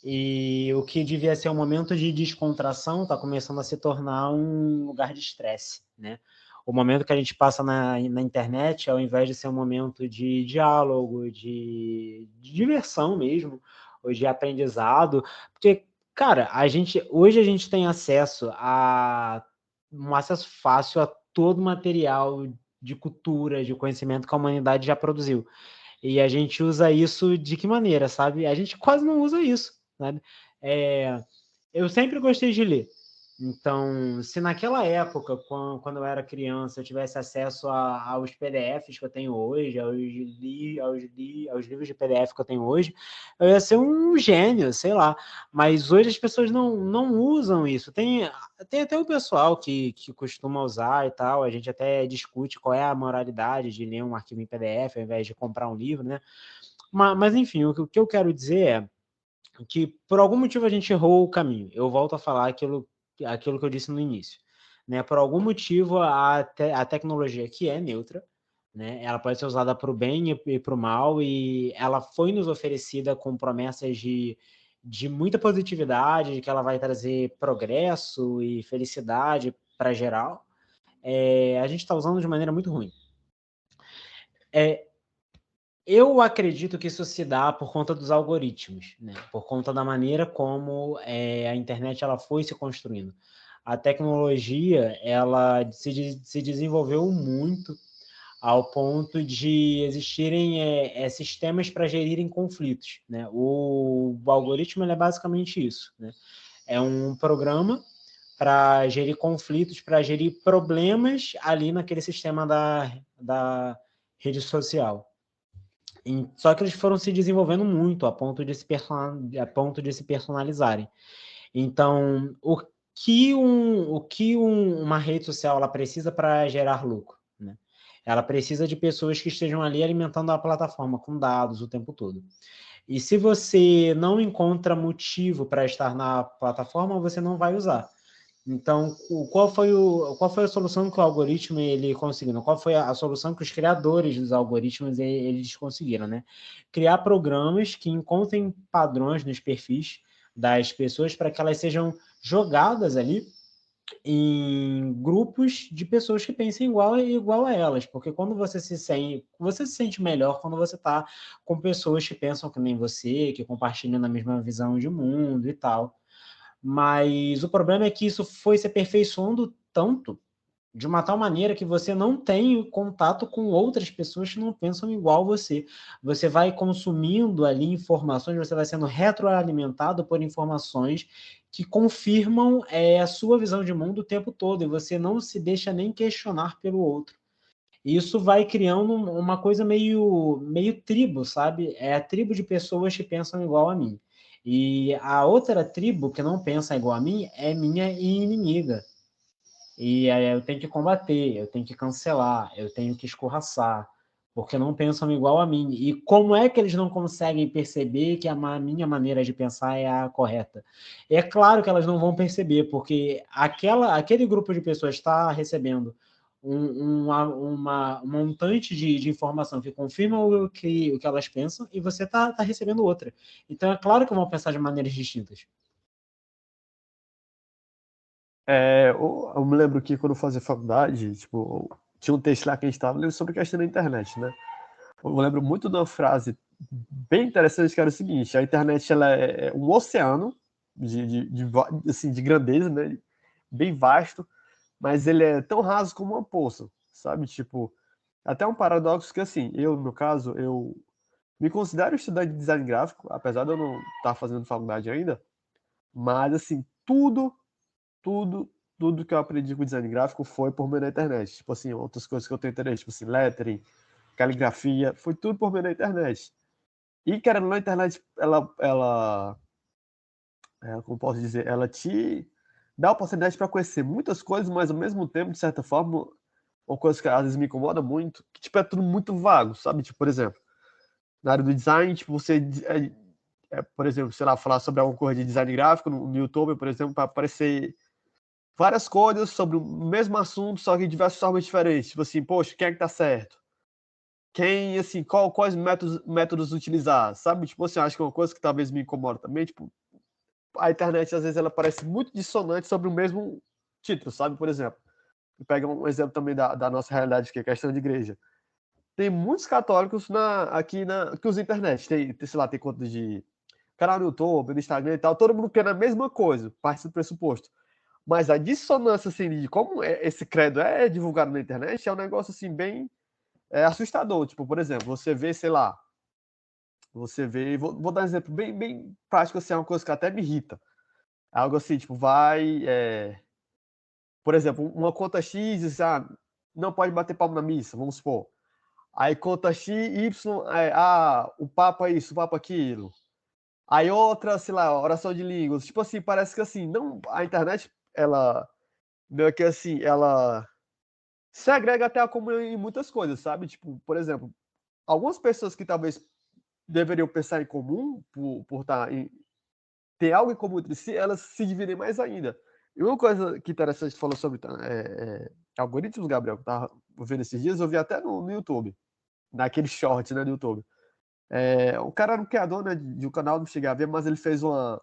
e o que devia ser um momento de descontração está começando a se tornar um lugar de estresse, né? O momento que a gente passa na internet, ao invés de ser um momento de diálogo, de diversão mesmo, ou de aprendizado, porque, cara, hoje a gente tem um acesso fácil a todo material de cultura, de conhecimento que a humanidade já produziu. E a gente usa isso de que maneira, sabe? A gente quase não usa isso, sabe? Eu sempre gostei de ler. Então, se naquela época, quando eu era criança, eu tivesse acesso aos PDFs que eu tenho hoje, aos livros de PDF que eu tenho hoje, eu ia ser um gênio, sei lá. Mas hoje as pessoas não usam isso. Tem até o pessoal que costuma usar e tal, a gente até discute qual é a moralidade de ler um arquivo em PDF ao invés de comprar um livro, né? Mas enfim, o que eu quero dizer é que por algum motivo a gente errou o caminho. Eu volto a falar aquilo que eu disse no início, né? Por algum motivo a tecnologia que é neutra, né? Ela pode ser usada para o bem e para o mal e ela foi nos oferecida com promessas de muita positividade, de que ela vai trazer progresso e felicidade para geral. A gente está usando de maneira muito ruim. Eu acredito que isso se dá por conta dos algoritmos, né? Por conta da maneira como a internet ela foi se construindo. A tecnologia ela se desenvolveu muito ao ponto de existirem sistemas para gerirem conflitos, né? O algoritmo é basicamente isso, né? É um programa para gerir conflitos, para gerir problemas ali naquele sistema da rede social. Só que eles foram se desenvolvendo muito a ponto de se personalizarem. Então, o que uma rede social ela precisa para gerar lucro, né? Ela precisa de pessoas que estejam ali alimentando a plataforma com dados o tempo todo. E se você não encontra motivo para estar na plataforma, você não vai usar. Então, qual foi a solução que o algoritmo ele conseguiu? Qual foi a solução que os criadores dos algoritmos eles conseguiram, né? Criar programas que encontrem padrões nos perfis das pessoas para que elas sejam jogadas ali em grupos de pessoas que pensem igual a elas, porque quando você se sente melhor quando você está com pessoas que pensam que nem você, que compartilham a mesma visão de mundo e tal. Mas o problema é que isso foi se aperfeiçoando tanto, de uma tal maneira que você não tem contato com outras pessoas que não pensam igual você. Você vai consumindo ali informações, você vai sendo retroalimentado por informações que confirmam a sua visão de mundo o tempo todo, e você não se deixa nem questionar pelo outro. Isso vai criando uma coisa meio tribo, sabe? É a tribo de pessoas que pensam igual a mim. E a outra tribo que não pensa igual a mim é minha inimiga. E eu tenho que combater, eu tenho que cancelar, eu tenho que escorraçar, porque não pensam igual a mim. E como é que eles não conseguem perceber que a minha maneira de pensar é a correta? É claro que elas não vão perceber, porque aquele grupo de pessoas está recebendo um montante de informação que confirma o que elas pensam e você tá recebendo outra. Então, é claro que vão pensar de maneiras distintas. Eu me lembro que quando eu fazia faculdade, tipo, tinha um texto lá que a gente estava lendo sobre a questão da internet, né? Eu lembro muito de uma frase bem interessante que era o seguinte: a internet ela é um oceano assim, de grandeza, né? Bem vasto, mas ele é tão raso como uma poça, sabe? Tipo, até um paradoxo que, assim, eu, no meu caso, eu me considero estudante de design gráfico, apesar de eu não estar fazendo faculdade ainda, mas, assim, tudo, tudo que eu aprendi com design gráfico foi por meio da internet. Tipo assim, outras coisas que eu tenho interesse, tipo assim, lettering, caligrafia, foi tudo por meio da internet. E, querendo ou não, a internet, como posso dizer, ela te dá a oportunidade para conhecer muitas coisas, mas ao mesmo tempo, de certa forma, uma coisa que às vezes me incomoda muito, que tipo, é tudo muito vago, sabe? Tipo, por exemplo, na área do design, tipo, você, por exemplo, sei lá, falar sobre alguma coisa de design gráfico no YouTube, por exemplo, para aparecer várias coisas sobre o mesmo assunto, só que de diversas formas diferentes. Tipo assim, poxa, quem é que tá certo? Quem, assim, quais métodos utilizar, sabe? Tipo assim, acho que é uma coisa que talvez me incomoda também, tipo, a internet, às vezes, ela parece muito dissonante sobre o mesmo título, sabe? Por exemplo, pega um exemplo também da nossa realidade, que é a questão de igreja. Tem muitos católicos que usam internet. Sei lá, tem conta de canal no YouTube, no Instagram e tal, todo mundo quer a mesma coisa, parte do pressuposto. Mas a dissonância, assim, de como esse credo é divulgado na internet é um negócio, assim, bem assustador. Tipo, por exemplo, você vê, sei lá, vou dar um exemplo bem prático, assim, é uma coisa que até me irrita. Algo assim, tipo, por exemplo, uma conta X diz, não pode bater palmo na missa, vamos supor. Aí conta X, Y, o Papa isso, o Papa aquilo. Aí outra, sei lá, oração de línguas. Tipo assim, parece que assim, não, a internet, ela, meio que assim, ela se agrega até a comunhão em muitas coisas, sabe? Tipo, por exemplo, algumas pessoas que talvez deveriam pensar em comum, por ter algo em comum entre si, elas se dividem mais ainda. E uma coisa que interessante falou sobre algoritmos, Gabriel, que eu tava vendo esses dias, eu vi até no YouTube, naquele short, né, do YouTube. O cara era um criador, né, de um canal, não cheguei a ver, mas ele fez uma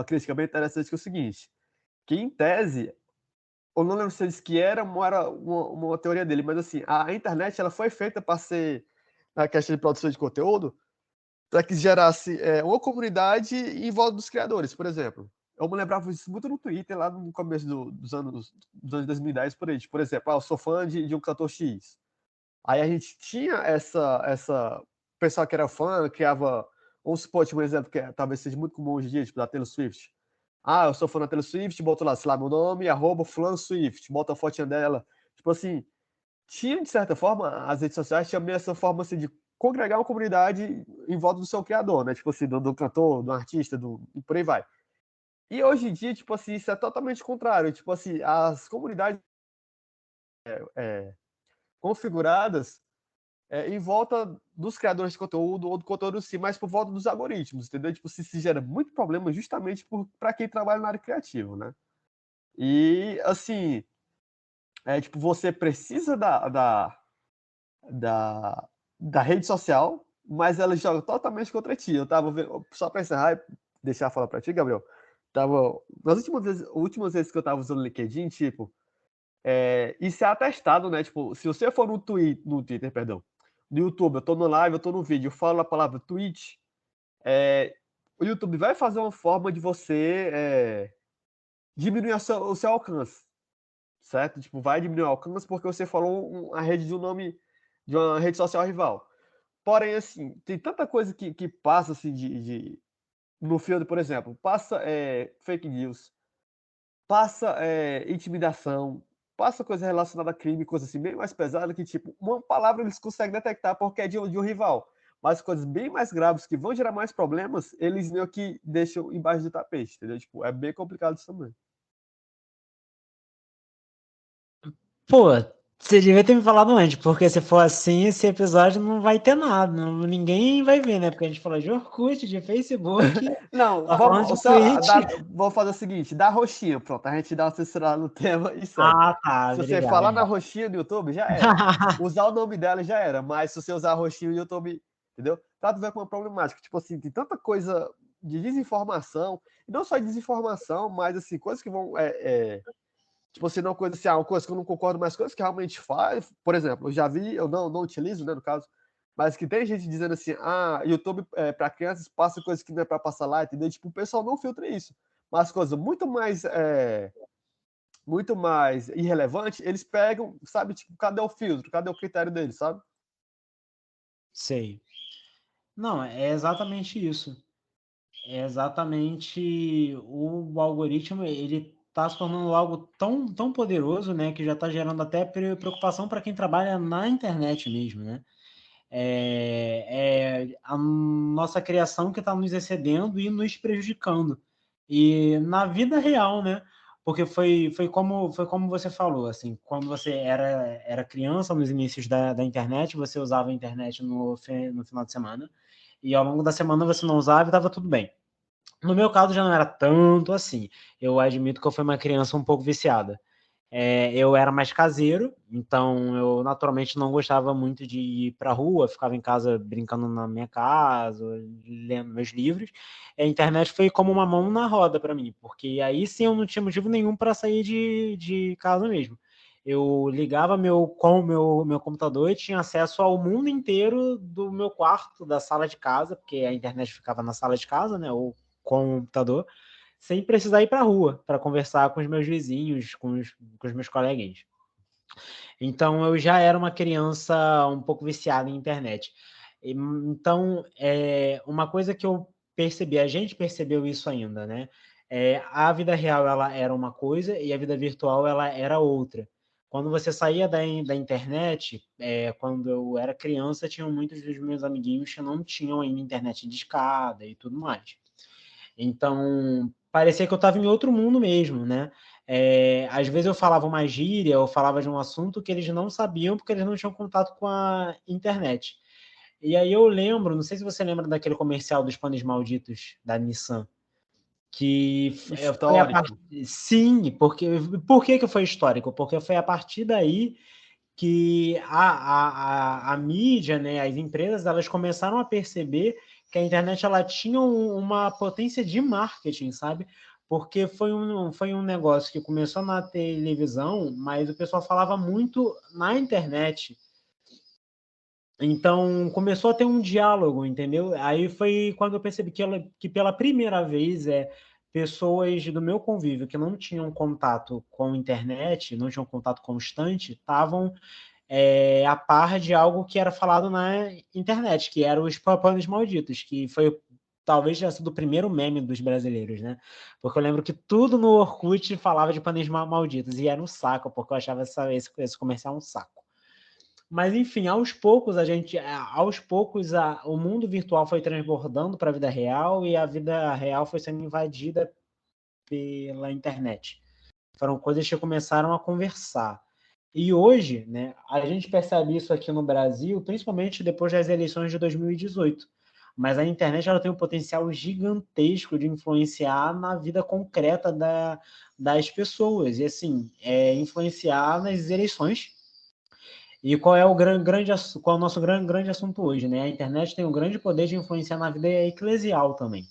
crítica bem interessante, que é o seguinte, que em tese, eu não lembro se ele disse que era uma teoria dele, mas assim, a internet ela foi feita para ser, na questão de produção de conteúdo, para que gerasse uma comunidade em volta dos criadores, por exemplo. Eu me lembrava disso muito no Twitter, lá no começo dos anos 2010, por aí. Por exemplo, eu sou fã de um cantor X. Aí a gente tinha essa pessoa que era fã, criava, vamos supor, tipo, um exemplo que talvez seja muito comum hoje em dia, tipo, da Taylor Swift. Eu sou fã da Taylor Swift, boto lá, sei lá, meu nome, @fulano Swift, bota a fotinha dela. Tipo assim, tinha, de certa forma, as redes sociais tinham meio essa forma assim, de congregar uma comunidade em volta do seu criador, né? Tipo assim, do cantor, do artista, e por aí vai. E hoje em dia, tipo assim, isso é totalmente contrário. Tipo assim, as comunidades configuradas em volta dos criadores de conteúdo ou do conteúdo em si, mas por volta dos algoritmos, entendeu? Tipo, se gera muito problema justamente para quem trabalha na área criativa, né? E, assim, tipo, você precisa da rede social, mas ela joga totalmente contra ti. Eu tava vendo, só para encerrar e deixar falar para ti, Gabriel, nas últimas vezes que eu tava usando o LinkedIn, tipo, isso é atestado, né? Tipo, se você for no Twitter, perdão, no YouTube, eu tô no live, eu tô no vídeo, eu falo a palavra Twitch, o YouTube vai fazer uma forma de você diminuir o seu alcance, certo? Tipo, vai diminuir o alcance porque você falou a rede de um nome de uma rede social rival. Porém, assim, tem tanta coisa que passa assim no field, por exemplo, passa fake news, passa intimidação, passa coisa relacionada a crime, coisa assim, bem mais pesada que, tipo, uma palavra eles conseguem detectar porque é de um rival. Mas coisas bem mais graves que vão gerar mais problemas, eles meio que deixam embaixo do tapete, entendeu? Tipo, é bem complicado isso também. Pô, Você devia ter me falado antes, porque se for assim, esse episódio não vai ter nada, ninguém vai ver, né? Porque a gente falou de Orkut, de Facebook, Não, tá falando de vamos fazer o seguinte, dá roxinha, pronto, a gente dá uma censurada no tema e segue. Ah, tá, Se você obrigado. falar na roxinha do YouTube, já era. Usar o nome dela já era, mas se você usar a roxinha no YouTube, entendeu? Pra tu ver com uma problemática, tipo assim, tem tanta coisa de desinformação, e não só de desinformação, mas assim, coisas que vão... tipo assim, não coisa assim, uma coisa que eu não concordo, mas coisas que realmente faz. Por exemplo, eu já vi, eu não utilizo, né, no caso, mas que tem gente dizendo assim, YouTube para crianças passa coisas que não é para passar lá, entendeu? Tipo, o pessoal não filtra isso. Mas coisa muito mais irrelevante, eles pegam, sabe, tipo, cadê o filtro? Cadê o critério deles, sabe? Sei. Não, é exatamente isso. É exatamente o algoritmo, ele está se tornando algo tão poderoso, né, que já está gerando até preocupação para quem trabalha na internet mesmo, né? É a nossa criação que está nos excedendo e nos prejudicando. E na vida real, né? Porque foi como você falou, assim, quando você era criança, nos inícios da internet, você usava a internet no final de semana, e ao longo da semana você não usava e estava tudo bem. No meu caso já não era tanto assim. Eu admito que eu fui uma criança um pouco viciada. Eu era mais caseiro, então eu naturalmente não gostava muito de ir para a rua, ficava em casa brincando na minha casa, lendo meus livros. A internet foi como uma mão na roda para mim, porque aí sim eu não tinha motivo nenhum para sair de casa mesmo. Eu ligava meu computador e tinha acesso ao mundo inteiro do meu quarto, da sala de casa, porque a internet ficava na sala de casa, né, ou com o computador, sem precisar ir para a rua para conversar com os meus vizinhos, com os meus coleguinhas. Então, eu já era uma criança um pouco viciada em internet. Então, uma coisa que eu percebi, a gente percebeu isso ainda, né? A vida real ela era uma coisa e a vida virtual ela era outra. Quando você saía da internet, quando eu era criança, tinham muitos dos meus amiguinhos que não tinham ainda internet de escada e tudo mais. Então, parecia que eu estava em outro mundo mesmo, né? Às vezes eu falava uma gíria, eu falava de um assunto que eles não sabiam porque eles não tinham contato com a internet. E aí eu lembro, não sei se você lembra daquele comercial dos panes malditos da Nissan, que foi a partir... Sim, por que foi histórico? Porque foi a partir daí que a mídia, né, as empresas, elas começaram a perceber que a internet ela tinha uma potência de marketing, sabe? Porque foi um negócio que começou na televisão, mas o pessoal falava muito na internet. Então, começou a ter um diálogo, entendeu? Aí foi quando eu percebi que pela primeira vez, pessoas do meu convívio que não tinham contato com a internet, não tinham contato constante, estavam a par de algo que era falado na internet, que eram os panos malditos, que foi talvez já sido o primeiro meme dos brasileiros, né? Porque eu lembro que tudo no Orkut falava de panos malditos, e era um saco, porque eu achava esse comercial um saco. Mas, enfim, aos poucos, o mundo virtual foi transbordando para a vida real e a vida real foi sendo invadida pela internet. Foram coisas que começaram a conversar. E hoje, né, a gente percebe isso aqui no Brasil, principalmente depois das eleições de 2018. Mas a internet ela tem um potencial gigantesco de influenciar na vida concreta das pessoas. E, assim, influenciar nas eleições. E qual é o nosso grande assunto hoje, né? A internet tem um grande poder de influenciar na vida eclesial também.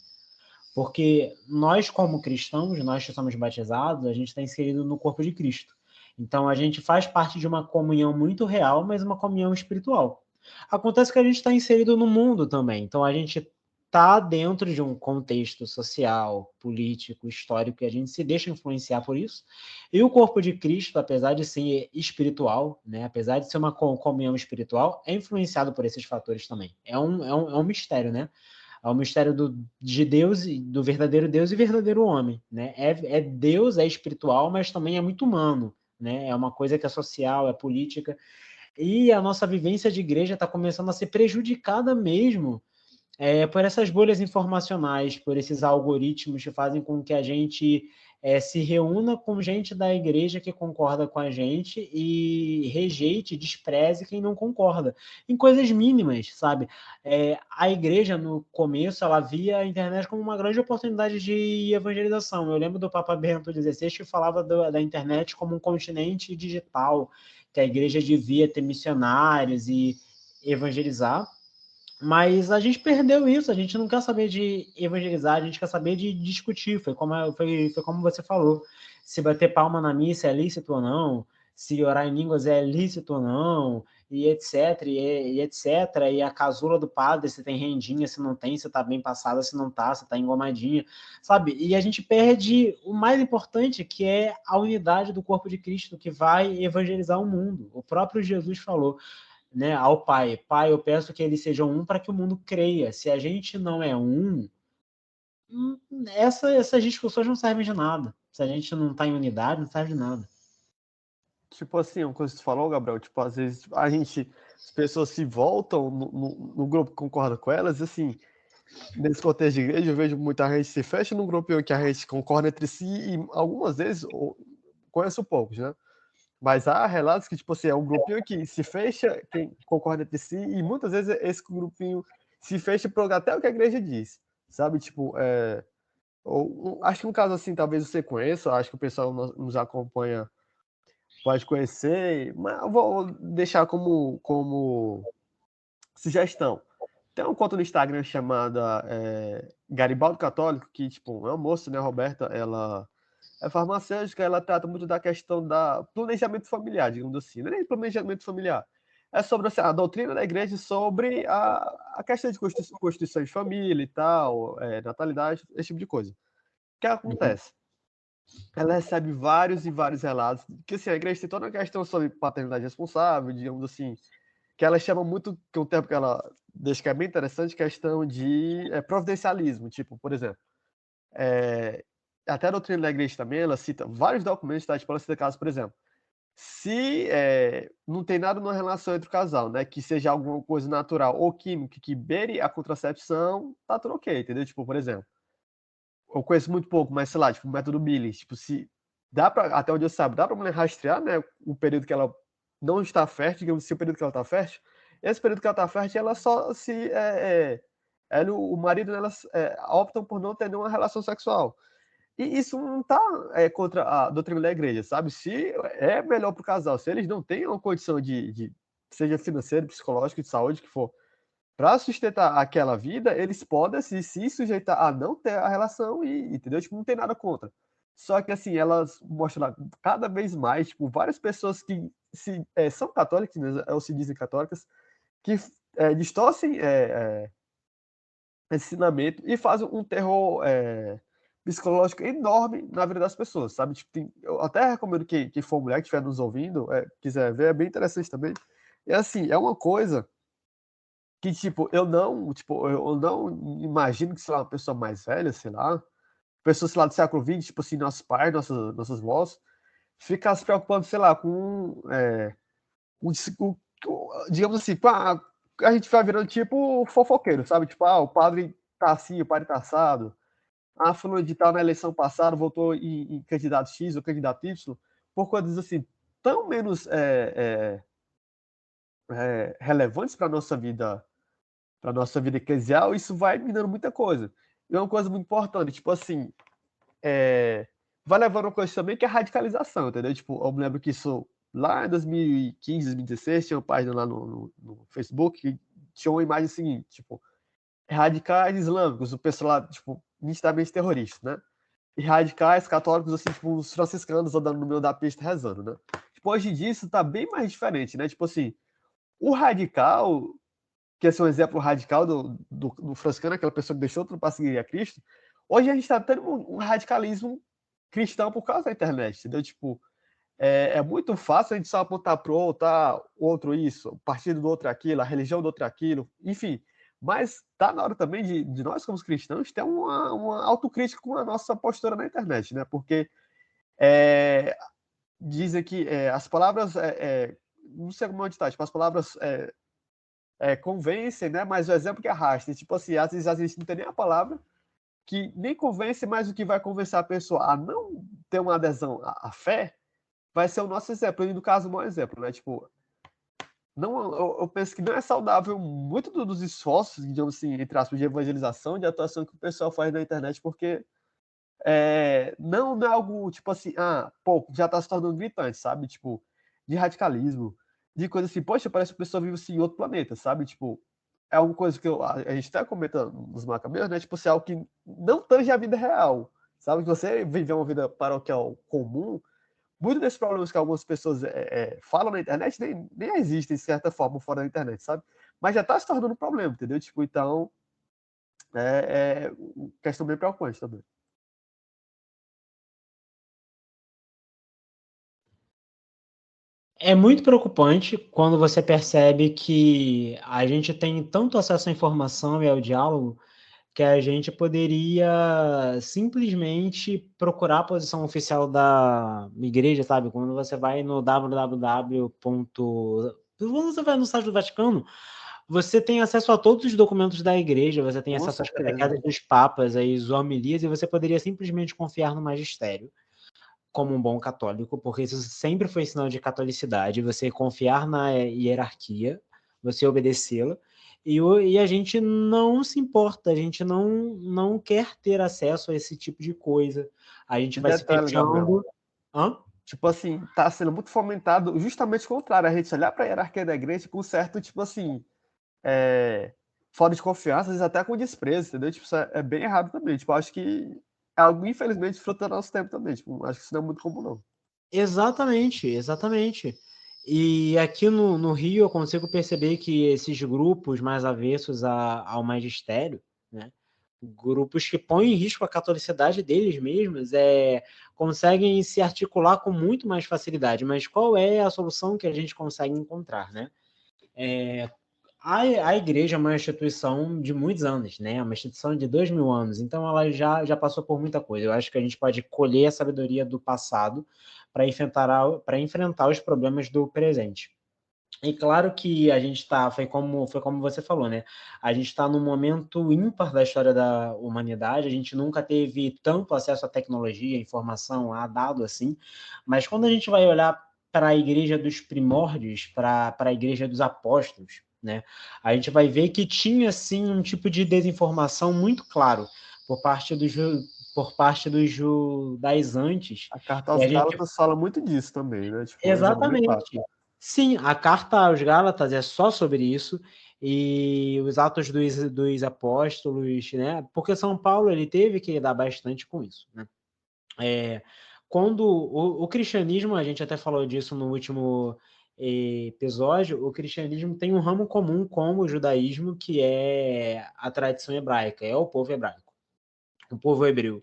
Porque nós, como cristãos, nós que somos batizados, a gente está inserido no corpo de Cristo. Então, a gente faz parte de uma comunhão muito real, mas uma comunhão espiritual. Acontece que a gente está inserido no mundo também. Então, a gente está dentro de um contexto social, político, histórico, e a gente se deixa influenciar por isso. E o corpo de Cristo, apesar de ser espiritual, né, apesar de ser uma comunhão espiritual, é influenciado por esses fatores também. É um mistério, né? É o mistério de Deus, do verdadeiro Deus e verdadeiro homem, né? Deus, é espiritual, mas também é muito humano, né? É uma coisa que é social, é política. E a nossa vivência de igreja está começando a ser prejudicada mesmo por essas bolhas informacionais, por esses algoritmos que fazem com que a gente se reúna com gente da igreja que concorda com a gente e rejeite, despreze quem não concorda, em coisas mínimas, sabe? A igreja, no começo, ela via a internet como uma grande oportunidade de evangelização. Eu lembro do Papa Bento XVI que falava da internet como um continente digital, que a igreja devia ter missionários e evangelizar. Mas a gente perdeu isso, a gente não quer saber de evangelizar, a gente quer saber de discutir. Foi como você falou. Se bater palma na missa é lícito ou não, se orar em línguas é lícito ou não, e etc, e etc. E a casula do padre, se tem rendinha, se não tem, se tá bem passada, se não tá, se tá engomadinha, sabe? E a gente perde o mais importante, que é a unidade do corpo de Cristo, que vai evangelizar o mundo. O próprio Jesus falou, né, ao Pai: Pai, eu peço que eles sejam um para que o mundo creia. Se a gente não é um, essas discussões não servem de nada. Se a gente não está em unidade, não serve de nada. Tipo assim, uma coisa que você falou, Gabriel, tipo, às vezes as pessoas se voltam no grupo que concorda com elas, assim, nesse contexto de igreja, eu vejo muita gente se fecha num grupo em que a gente concorda entre si e algumas vezes, conheço poucos, né? Mas há relatos que, tipo assim, é um grupinho que se fecha, quem concorda entre si, e muitas vezes esse grupinho se fecha para até o que a igreja diz, sabe? Tipo, acho que um caso assim, talvez você conheça, acho que o pessoal nos acompanha pode conhecer, mas eu vou deixar como sugestão. Tem uma conta no Instagram chamada Garibaldi Católico, que, tipo, é uma moça, né, Roberta, ela é farmacêutica, ela trata muito da questão da planejamento familiar, digamos assim. Não é nem planejamento familiar. É sobre assim, a doutrina da igreja sobre a questão de constituição de família e tal, natalidade, esse tipo de coisa. O que acontece? Ela recebe vários e vários relatos que assim, a igreja tem toda uma questão sobre paternidade responsável, digamos assim, que ela chama muito, que é um termo que ela deixa que é bem interessante, questão de providencialismo. Tipo, por exemplo, até a doutrina da igreja também, ela cita vários documentos, tá? Tipo, ela cita casos, por exemplo, se não tem nada na relação entre o casal, né, que seja alguma coisa natural ou química que beire a contracepção, tá tudo ok, entendeu? Tipo, por exemplo, eu conheço muito pouco, mas sei lá, tipo, o método Billy, tipo, se dá para, até onde eu saiba, dá para mulher rastrear, né, o período que ela não está fértil, digamos assim, o período que ela está fértil, esse período que ela está fértil, ela só se ela e o marido, elas optam por não ter nenhuma relação sexual. E isso não está contra a doutrina da igreja, sabe? Se é melhor para o casal, se eles não têm uma condição de seja financeira, psicológica, de saúde, que for, para sustentar aquela vida, eles podem se sujeitar a não ter a relação e, entendeu? Tipo, não tem nada contra. Só que, assim, elas mostram cada vez mais, tipo, várias pessoas que são católicas, né, ou se dizem católicas, que distorcem esse ensinamento e fazem um terror psicológico enorme na vida das pessoas, sabe? Tipo, eu até recomendo que for mulher que estiver nos ouvindo, quiser ver, é bem interessante também. E, assim, é uma coisa que, tipo, eu não imagino que, sei lá, uma pessoa mais velha, sei lá, pessoa, sei lá, do século XX, tipo assim, nossos pais, nossas vós, ficar se preocupando, sei lá, digamos assim, a gente vai virando tipo fofoqueiro, sabe? Tipo, o padre tá assim, o padre tá assado. Fulano de tal na eleição passada votou em candidato X ou candidato Y, por coisas assim, tão menos relevantes para nossa vida eclesial, isso vai minando muita coisa. E é uma coisa muito importante, tipo assim, vai levando uma coisa também que é a radicalização, entendeu? Tipo, eu me lembro que isso lá em 2015, 2016, tinha uma página lá no Facebook que tinha uma imagem seguinte, tipo, radicais islâmicos, o pessoal lá, tipo, nitidamente terrorista, né? E radicais católicos, assim, tipo, os franciscanos andando no meio da pista rezando, né? Tipo, hoje disso tá bem mais diferente, né? Tipo assim, o radical, que é um exemplo radical do franciscano, aquela pessoa que deixou tudo para seguir a Cristo, hoje a gente está tendo um radicalismo cristão por causa da internet, entendeu? Tipo, é muito fácil a gente só apontar para o outro isso, o partido do outro aquilo, a religião do outro aquilo, enfim. Mas tá na hora também de nós, como cristãos, ter uma autocrítica com a nossa postura na internet, né? Porque dizem que as palavras, não sei como está, tipo, as palavras convencem, né? Mas o exemplo que arrasta, tipo assim, às vezes a gente não tem nem a palavra, que nem convence, mas o que vai convencer a pessoa a não ter uma adesão à fé vai ser o nosso exemplo. E no caso, um bom exemplo, né? Tipo, não, eu penso que não é saudável muito dos esforços, digamos assim, entre aspas, de evangelização, de atuação que o pessoal faz na internet, porque não é algo tipo assim, pô, já tá se tornando gritante, sabe? Tipo, de radicalismo, de coisa assim, poxa, parece que a pessoa vive assim, em outro planeta, sabe? Tipo, é uma coisa que a gente até comenta nos Macabeus, né? Tipo, assim, algo que não tange a vida real, sabe? Que você viver uma vida paroquial comum, muitos desses problemas que algumas pessoas falam na internet nem existem, de certa forma, fora da internet, sabe? Mas já tá se tornando um problema, entendeu? Tipo, então, é questão bem preocupante também. É muito preocupante quando você percebe que a gente tem tanto acesso à informação e ao diálogo que a gente poderia simplesmente procurar a posição oficial da igreja, sabe? Quando você vai no www. Quando você vai no site do Vaticano, você tem acesso a todos os documentos da igreja, você tem Com acesso às certeza. catequeses dos papas, às homilias, e você poderia simplesmente confiar no magistério como um bom católico, porque isso sempre foi sinal de catolicidade, você confiar na hierarquia, você obedecê-la, e a gente não se importa, a gente não quer ter acesso a esse tipo de coisa. A gente vai se Detalhe, Gabriel. fechando. Tipo assim, tá sendo muito fomentado justamente o contrário, a gente olhar para a hierarquia da igreja com certo, tipo assim, fora de confiança, às vezes até com desprezo, entendeu? Tipo, isso é bem errado também. Tipo, acho que é algo, infelizmente, fruto do nosso tempo também. Tipo, acho que isso não é muito comum, não. Exatamente, exatamente. E aqui no Rio eu consigo perceber que esses grupos mais avessos ao magistério, né, grupos que põem em risco a catolicidade deles mesmos, conseguem se articular com muito mais facilidade. Mas qual é a solução que a gente consegue encontrar, né? A igreja é uma instituição de muitos anos, né? Uma instituição de 2000 anos, então ela já passou por muita coisa. Eu acho que a gente pode colher a sabedoria do passado para enfrentar os problemas do presente. E claro que a gente está, foi como você falou, né? A gente está num momento ímpar da história da humanidade, a gente nunca teve tanto acesso à tecnologia, informação, a dado assim, mas quando a gente vai olhar para a igreja dos primórdios, para a igreja dos apóstolos, né? A gente vai ver que tinha sim um tipo de desinformação muito claro por parte dos judaizantes. A carta E aos a gente Gálatas fala muito disso também, né? Tipo, um exemplo bem claro. Exatamente. Sim, a carta aos Gálatas é só sobre isso, e os Atos dos Apóstolos, né? Porque São Paulo ele teve que lidar bastante com isso, né? Quando o cristianismo, a gente até falou disso no último episódio, o cristianismo tem um ramo comum com o judaísmo, que é a tradição hebraica, é o povo hebraico, o povo hebreu.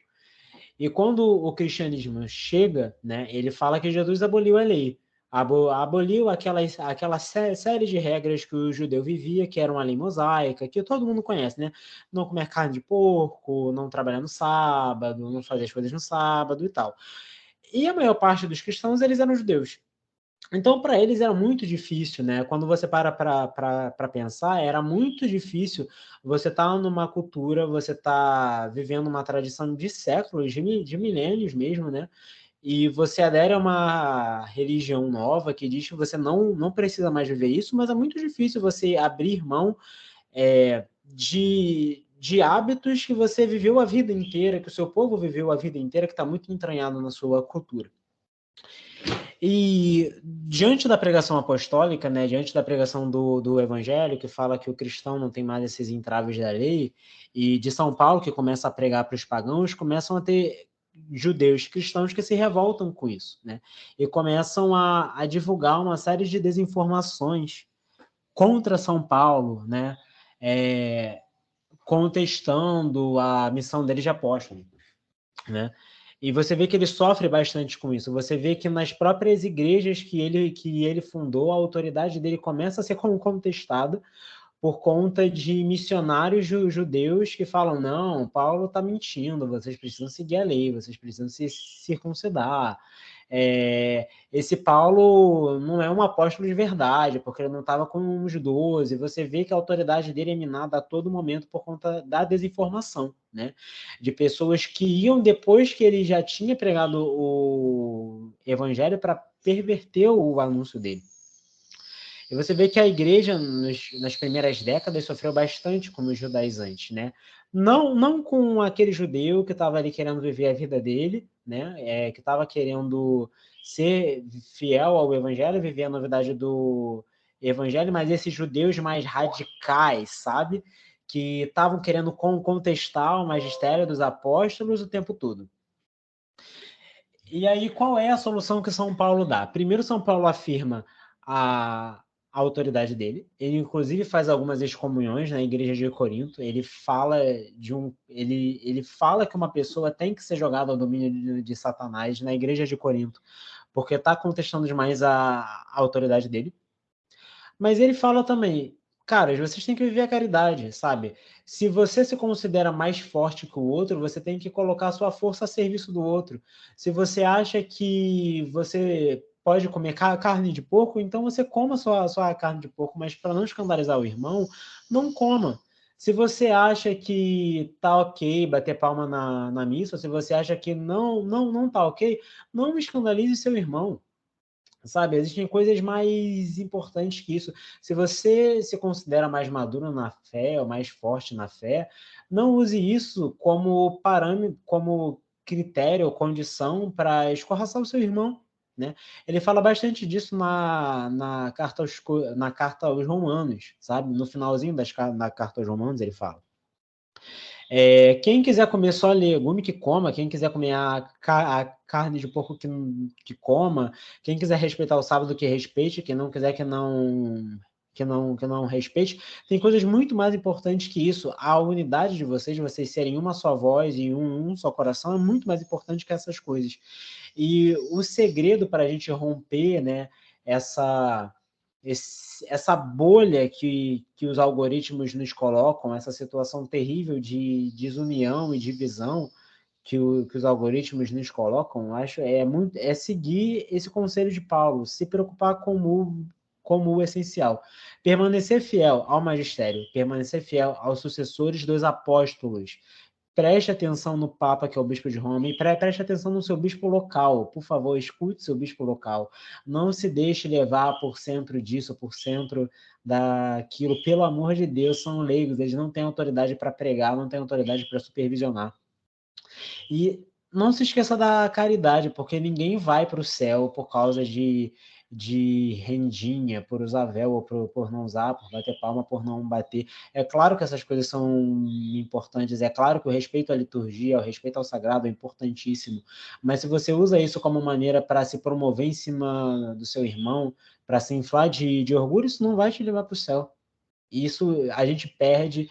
E quando o cristianismo chega, né, ele fala que Jesus aboliu a lei. Aboliu aquela série de regras que o judeu vivia, que era uma lei mosaica, que todo mundo conhece, né? Não comer carne de porco, não trabalhar no sábado, não fazer as coisas no sábado e tal. E a maior parte dos cristãos, eles eram judeus. Então, para eles era muito difícil, né? Quando você para pensar, era muito difícil você estar numa cultura, você tá vivendo uma tradição de séculos, de milênios mesmo, né? E você adere a uma religião nova que diz que você não precisa mais viver isso, mas é muito difícil você abrir mão de hábitos que você viveu a vida inteira, que o seu povo viveu a vida inteira, que está muito entranhado na sua cultura. E diante da pregação apostólica, né, diante da pregação do evangelho, que fala que o cristão não tem mais esses entraves da lei, e de São Paulo, que começa a pregar para os pagãos, começam a ter judeus cristãos que se revoltam com isso, né, e começam a divulgar uma série de desinformações contra São Paulo, né, contestando a missão dele de apóstolo, né. E você vê que ele sofre bastante com isso. Você vê que nas próprias igrejas que ele fundou, a autoridade dele começa a ser contestada por conta de missionários judeus que falam, não, Paulo está mentindo, vocês precisam seguir a lei, vocês precisam se circuncidar. Esse Paulo não é um apóstolo de verdade, porque ele não estava com os 12. Você vê que a autoridade dele é minada a todo momento por conta da desinformação, né? De pessoas que iam, depois que ele já tinha pregado o evangelho, para perverter o anúncio dele. E você vê que a igreja, nas primeiras décadas, sofreu bastante com os judaizantes, né? Não com aquele judeu que estava ali querendo viver a vida dele, né? Que estava querendo ser fiel ao evangelho, viver a novidade do evangelho, mas esses judeus mais radicais, sabe? Que estavam querendo contestar o magistério dos apóstolos o tempo todo. E aí, qual é a solução que São Paulo dá? Primeiro, São Paulo afirma a autoridade dele. Ele, inclusive, faz algumas excomunhões na igreja de Corinto. Ele fala ele fala que uma pessoa tem que ser jogada ao domínio de Satanás na igreja de Corinto, porque está contestando demais a autoridade dele. Mas ele fala também, caras, vocês têm que viver a caridade, sabe? Se você se considera mais forte que o outro, você tem que colocar a sua força a serviço do outro. Se você acha que você pode comer carne de porco, então você coma sua carne de porco, mas para não escandalizar o irmão, não coma. Se você acha que tá ok bater palma na missa, ou se você acha que não tá ok, não escandalize seu irmão. Sabe, existem coisas mais importantes que isso. Se você se considera mais maduro na fé, ou mais forte na fé, não use isso como parâmetro, como critério ou condição para escorraçar o seu irmão, né? Ele fala bastante disso na carta aos Romanos, sabe? No finalzinho da carta aos Romanos ele fala. Quem quiser comer só legume, que coma. Quem quiser comer a carne de porco, que coma. Quem quiser respeitar o sábado, que respeite. Quem não quiser, que não respeite. Tem coisas muito mais importantes que isso. A unidade de vocês serem uma só voz e um só coração, é muito mais importante que essas coisas. E o segredo para a gente romper, né, essa bolha que os algoritmos nos colocam, essa situação terrível de desunião e divisão que os algoritmos nos colocam, acho é seguir esse conselho de Paulo, se preocupar como o essencial, permanecer fiel ao magistério, permanecer fiel aos sucessores dos apóstolos. Preste atenção no Papa, que é o Bispo de Roma, e preste atenção no seu bispo local. Por favor, escute seu bispo local. Não se deixe levar por centro disso, por centro daquilo. Pelo amor de Deus, são leigos, eles não têm autoridade para pregar, não têm autoridade para supervisionar. E não se esqueça da caridade, porque ninguém vai para o céu por causa de rendinha, por usar véu ou por não usar, por bater palma, por não bater. É claro que essas coisas são importantes, é claro que o respeito à liturgia, o respeito ao sagrado é importantíssimo, mas se você usa isso como maneira para se promover em cima do seu irmão, para se inflar de orgulho, isso não vai te levar para o céu. Isso a gente perde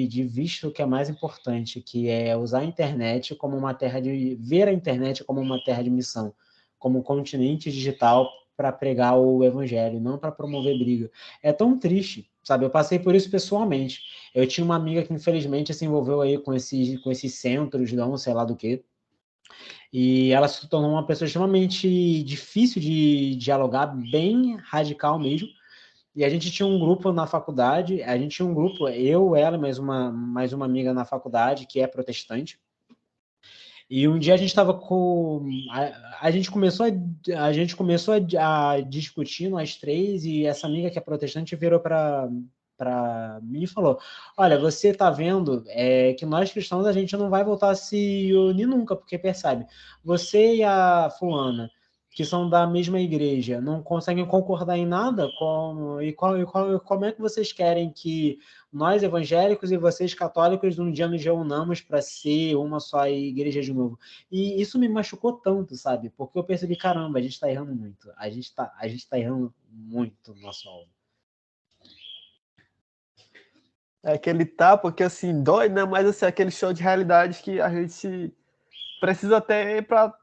de vista o que é mais importante, que é usar a internet como uma terra ver a internet como uma terra de missão, como um continente digital para pregar o evangelho, não para promover briga. É tão triste, sabe? Eu passei por isso pessoalmente. Eu tinha uma amiga que infelizmente se envolveu aí com esses centros, não sei lá do que, e ela se tornou uma pessoa extremamente difícil de dialogar, bem radical mesmo. E a gente tinha um grupo na faculdade, eu, ela, mais uma amiga na faculdade que é protestante. E um dia a gente estava a gente começou a discutir nós três, e essa amiga que é protestante virou para mim e falou: olha, você está vendo que nós cristãos a gente não vai voltar a se unir nunca, porque percebe, você e a fulana, que são da mesma igreja, não conseguem concordar em nada, como é que vocês querem que nós evangélicos e vocês católicos um dia nos reunamos para ser uma só igreja de novo? E isso me machucou tanto, sabe? Porque eu percebi, caramba, a gente está errando muito. A gente tá errando muito no nosso alvo. É aquele tapa que, assim, dói, né? Mas, assim, aquele show de realidade que a gente precisa ter para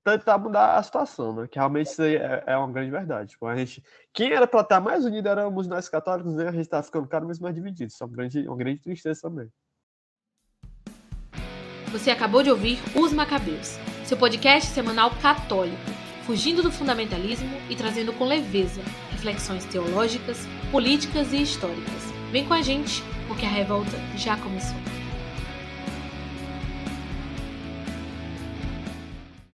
tentar mudar a situação, né? Que realmente isso aí é uma grande verdade. Tipo, quem era para estar mais unido éramos nós católicos, né? A gente tá ficando cada vez mais dividido. Isso é uma grande tristeza também. Você acabou de ouvir Os Macabeus, seu podcast semanal católico, fugindo do fundamentalismo e trazendo com leveza reflexões teológicas, políticas e históricas. Vem com a gente, porque a revolta já começou.